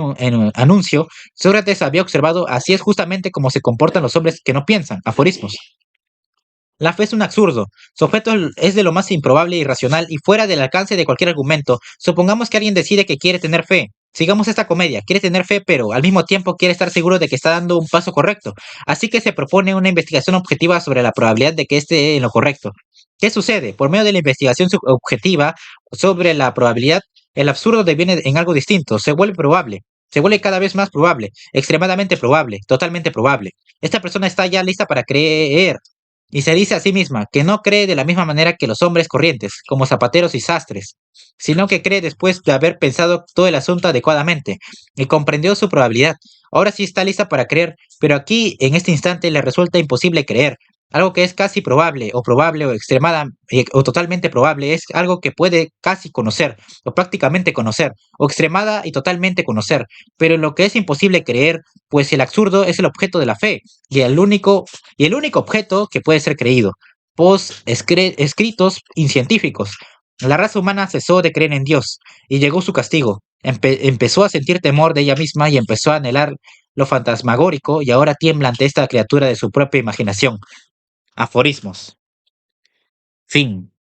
anuncio, Sócrates había observado: así es justamente como se comportan los hombres que no piensan. Aforismos. La fe es un absurdo. Su objeto es de lo más improbable e irracional y fuera del alcance de cualquier argumento. Supongamos que alguien decide que quiere tener fe. Sigamos esta comedia. Quiere tener fe, pero al mismo tiempo quiere estar seguro de que está dando un paso correcto. Así que se propone una investigación objetiva sobre la probabilidad de que esté en lo correcto. ¿Qué sucede? Por medio de la investigación objetiva sobre la probabilidad, el absurdo deviene en algo distinto. Se vuelve probable. Se vuelve cada vez más probable, extremadamente probable, totalmente probable. Esta persona está ya lista para creer, y se dice a sí misma que no cree de la misma manera que los hombres corrientes, como zapateros y sastres, sino que cree después de haber pensado todo el asunto adecuadamente y comprendió su probabilidad. Ahora sí está lista para creer, pero aquí en este instante le resulta imposible creer. Algo que es casi probable o extremada o totalmente probable es algo que puede casi conocer o prácticamente conocer o extremada y totalmente conocer, pero en lo que es imposible creer, pues el absurdo es el objeto de la fe y el único objeto que puede ser creído. Escritos científicos. La raza humana cesó de creer en Dios y llegó su castigo. Empezó a sentir temor de ella misma y empezó a anhelar lo fantasmagórico y ahora tiembla ante esta criatura de su propia imaginación. Aforismos. Fin.